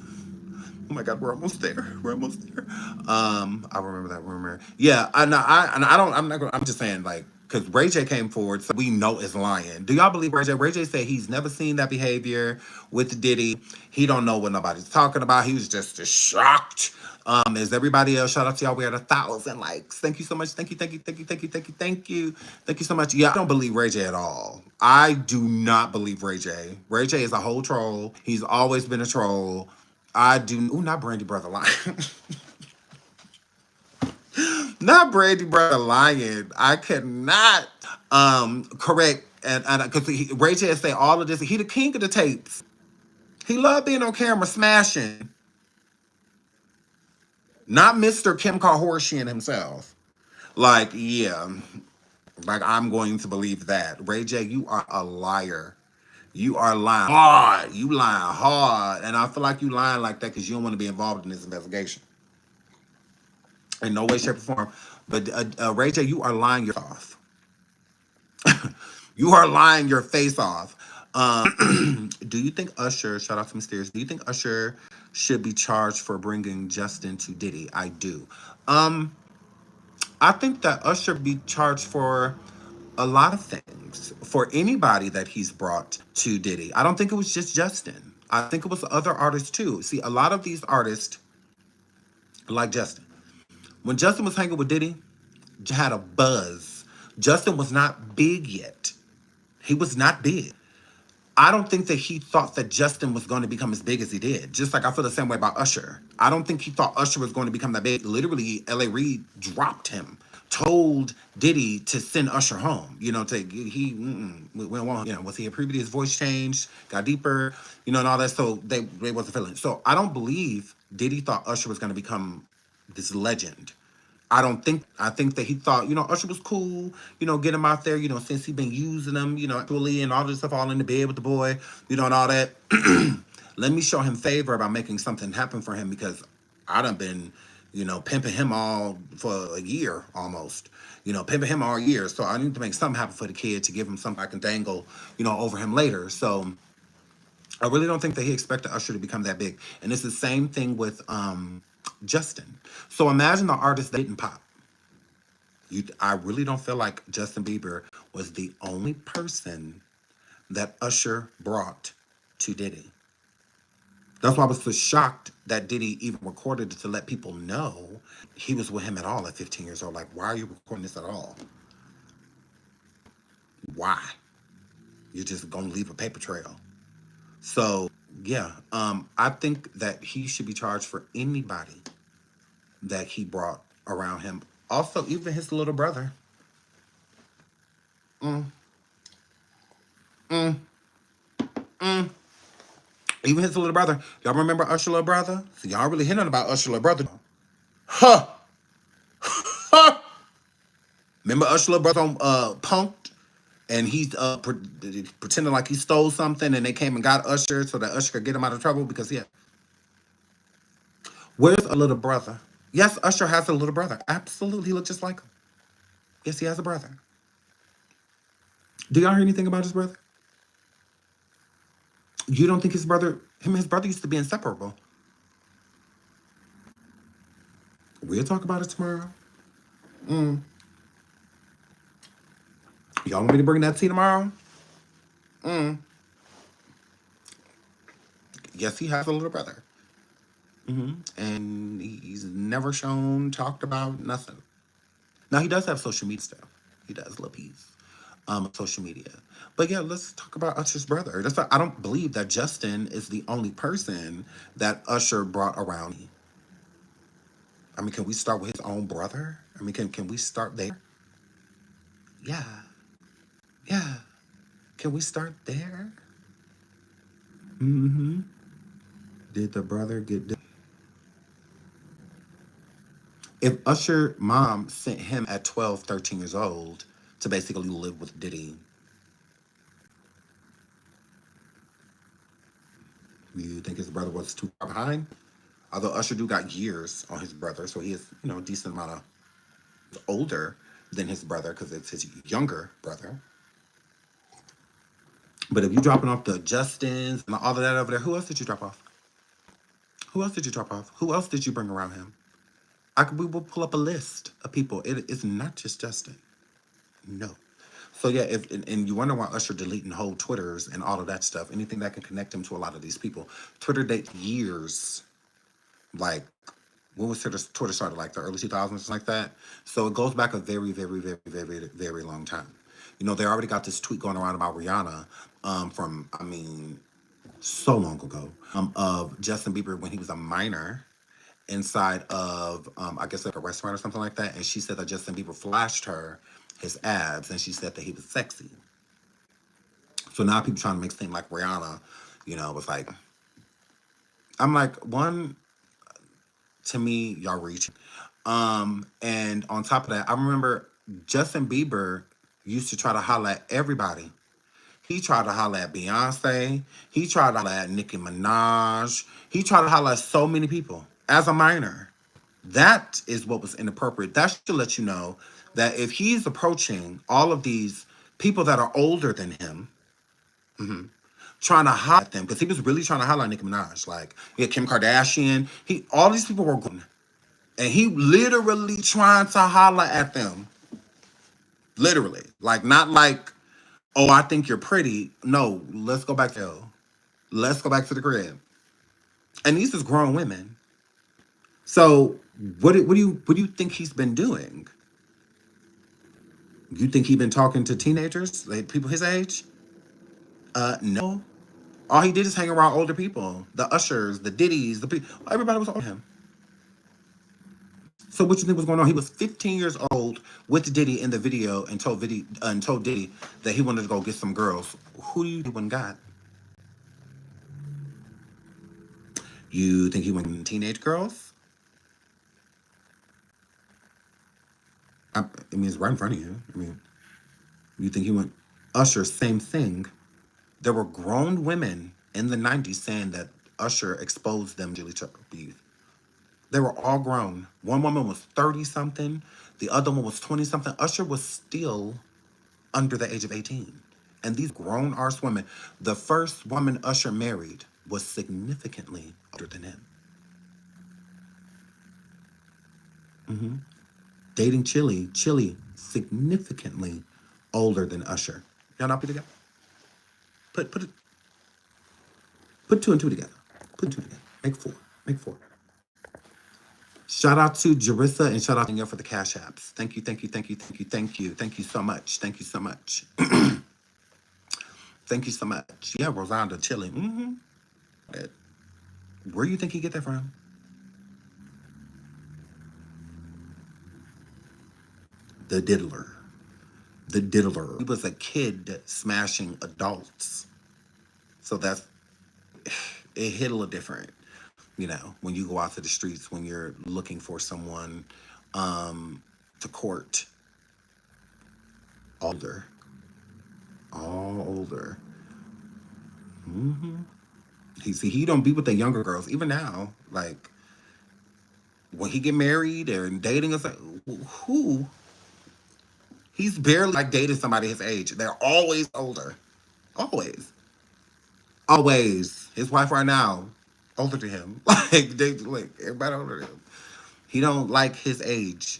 Oh my God, we're almost there. We're almost there. I remember that rumor. Yeah, I know. I don't. I'm not. I'm just saying, like, because Ray J came forward, so we know it's lying. Do y'all believe Ray J? Ray J said he's never seen that behavior with Diddy. He don't know what nobody's talking about. He was just as shocked as everybody else. Shout out to y'all. We had 1,000 likes. Thank you so much. Thank you. Thank you. Thank you. Thank you. Thank you. Thank you. Thank you so much. Yeah, I don't believe Ray J at all. I do not believe Ray J. Ray J is a whole troll. He's always been a troll. I do. Ooh, not Brandy Brother Lion. Not Brandy Brother Lion. I cannot correct and because Ray J say all of this. He the king of the tapes. He loved being on camera smashing. Not Mr. Kim Kardashian himself. Like, yeah. Like I'm going to believe that. Ray J, you are a liar. You are lying hard. You lying hard. And I feel like you lying like that because you don't want to be involved in this investigation. In no way, shape, or form. But Ray J, you are lying your off. You are lying your face off. Do you think Usher, shout out to Mysterious, do you think Usher should be charged for bringing Justin to Diddy? I do. Um, I think that Usher be charged for a lot of things. For anybody that he's brought to Diddy. I don't think it was just Justin. I think it was other artists too. See, a lot of these artists, like Justin, when Justin was hanging with Diddy, had a buzz. Justin was not big yet. He was not big. I don't think that he thought that Justin was going to become as big as he did. Just like I feel the same way about Usher. I don't think he thought Usher was going to become that big. Literally, L.A. Reid dropped him, told Diddy to send Usher home. We don't want. Was he a preview? His voice changed, got deeper, and all that. So they wasn't feeling. So I don't believe Diddy thought Usher was going to become this legend. I think that he thought, Usher was cool, get him out there, since he been using him, actually, and all this stuff, all in the bed with the boy, and all that. Let me show him favor by making something happen for him because I done been, pimping him all for a year almost, pimping him all year. So I need to make something happen for the kid to give him something I can dangle, over him later. So I really don't think that he expected Usher to become that big. And it's the same thing with Justin. So imagine the artist that didn't pop. I really don't feel like Justin Bieber was the only person that Usher brought to Diddy. That's why I was so shocked that Diddy even recorded it to let people know he was with him at all at 15 years old. Like, why are you recording this at all? Why? You're just gonna leave a paper trail. So yeah, I think that he should be charged for anybody that he brought around him. Also, even his little brother. Mm, mm, mm. Even his little brother. Y'all remember Usher little brother? So y'all really hitting about Usher little brother. Huh. Huh. Remember Usher little brother on Punked? And he's pretending like he stole something and they came and got Usher so that Usher could get him out of trouble because, yeah. Where's a little brother? Yes, Usher has a little brother. Absolutely. He looks just like him. Yes, he has a brother. Do y'all hear anything about his brother? You don't think him and his brother used to be inseparable? We'll talk about it tomorrow. Mm. Y'all want me to bring that tea tomorrow? Mm. Yes, he has a little brother. And he's never shown, talked about, nothing. Now he does have social media stuff. He does, Lil Peace. Social media. But yeah, let's talk about Usher's brother. That's why I don't believe that Justin is the only person that Usher brought around. I mean, can we start with his own brother? I mean, can we start there? Yeah. Yeah. Can we start there? Did the brother get... If Usher mom sent him at 12, 13 years old to basically live with Diddy, you think his brother was too far behind? Although Usher do got years on his brother, so he is, a decent amount of older than his brother because it's his younger brother. But if you dropping off the Justins and all of that over there, who else did you drop off? Who else did you drop off? Who else did you bring around him? We will pull up a list of people. It is not just Justin. No. So yeah, and you wonder why Usher deleting whole Twitters and all of that stuff, anything that can connect him to a lot of these people. Twitter dates years, like when was Twitter started, like the early 2000s, like that. So it goes back a very, very, very, very, very long time. They already got this tweet going around about Rihanna from, I mean, so long ago, of Justin Bieber when he was a minor inside of, I guess like a restaurant or something like that. And she said that Justin Bieber flashed her his abs and she said that he was sexy. So now people trying to make it seem like Rihanna, was like, I'm like, one, to me, y'all reaching. And on top of that, I remember Justin Bieber used to try to holler at everybody. He tried to holler at Beyonce. He tried to holler at Nicki Minaj. He tried to holler at so many people as a minor. That is what was inappropriate. That should let you know that if he's approaching all of these people that are older than him, trying to holler at them, because he was really trying to holler at Nicki Minaj. Like, yeah, Kim Kardashian. All these people were grown. And he literally trying to holler at them. Literally. Like, not like, oh, I think you're pretty. No, let's go back to Let's go back to the crib. And these is grown women. So what do you think he's been doing? You think he's been talking to teenagers, like people his age? No. All he did is hang around older people. The Ushers, the Diddys, the people. Everybody was on him. So what you think was going on? He was 15 years old with Diddy in the video and told Diddy that he wanted to go get some girls. Who do you think he went and got? You think he went and teenage girls? I mean, it's right in front of you. I mean, you think he went Usher, same thing. There were grown women in the 90s saying that Usher exposed them to each other. They were all grown. One woman was 30-something. The other one was 20-something. Usher was still under the age of 18. And these grown-arse women, the first woman Usher married was significantly older than him. Dating Chili, significantly older than Usher. Y'all not put together? Put two and two together. Put two together. Make four. Make four. Shout out to Jarissa and shout out to Danielle for the cash apps. Thank you, thank you, thank you, thank you, thank you. Thank you so much. Thank you so much. Thank you so much. Yeah, Rosanda Chili. Where do you think he get that from? The diddler. The diddler. He was a kid smashing adults. So it hit a little different, when you go out to the streets, when you're looking for someone to court. Older. All older. He don't be with the younger girls. Even now, like, when he get married and dating us, who? He's barely like dating somebody his age. They're always older. Always. Always. His wife right now, older than him. Like everybody older than him. He don't like his age.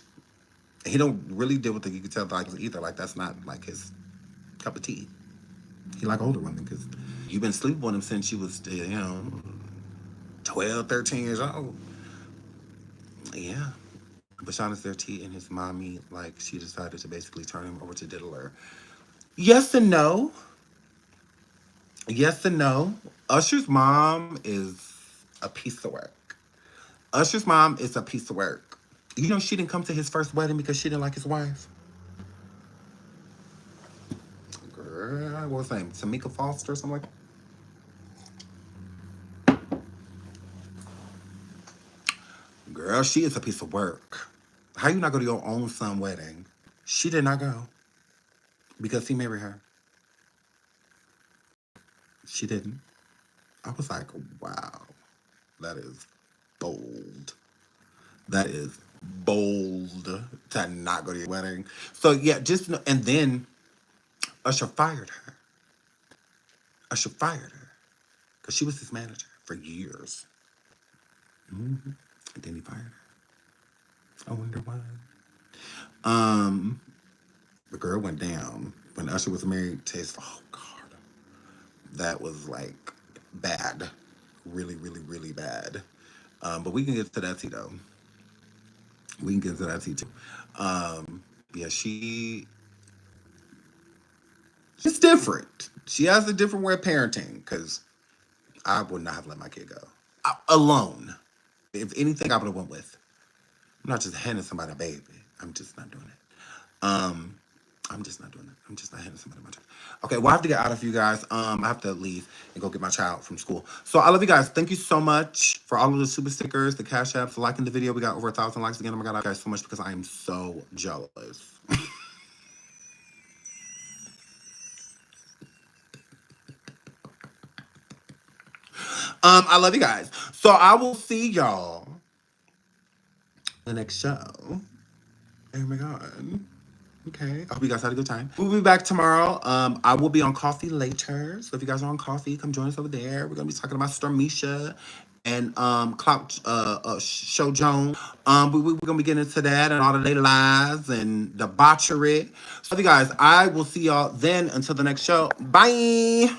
He don't really deal with it. You can tell like either. Like that's not like his cup of tea. He like older women because you've been sleeping with him since you was, 12, 13 years old. Yeah. But Shauna's their T and his mommy, like, she decided to basically turn him over to Diddler. Yes and no. Yes and no. Usher's mom is a piece of work. Usher's mom is a piece of work. You know, she didn't come to his first wedding because she didn't like his wife. Girl, what was her name? Tamika Foster or something like that? Girl, she is a piece of work. How you not go to your own son's wedding? She did not go because he married her. She didn't. I was like, wow, that is bold. That is bold to not go to your wedding. So yeah, just know, and then Usher fired her. Usher fired her because she was his manager for years. And then he fired her. I wonder why. The girl went down when Usher was married to his. Oh God, that was like bad, really, really, really bad. But we can get to that tea though. We can get to that tea too. Yeah, she's different. She has a different way of parenting because I would not have let my kid go alone. If anything, I would have went with. I'm not just handing somebody a baby. I'm just not doing it. I'm just not doing it. I'm just not handing somebody my child. Okay, well, I have to get out of you guys. I have to leave and go get my child from school. So I love you guys. Thank you so much for all of the super stickers, the cash apps, liking the video. We got over 1,000 likes again. Oh my God, I love you guys so much because I am so jealous. I love you guys. So I will see y'all the next show. Oh my God. Okay. I hope you guys had a good time. We'll be back tomorrow. I will be on coffee later. So if you guys are on coffee, come join us over there. We're gonna be talking about Stormisha and Clout Show Jones. We're gonna be getting into that and all of their lies and debauchery. So you guys, I will see y'all then until the next show. Bye.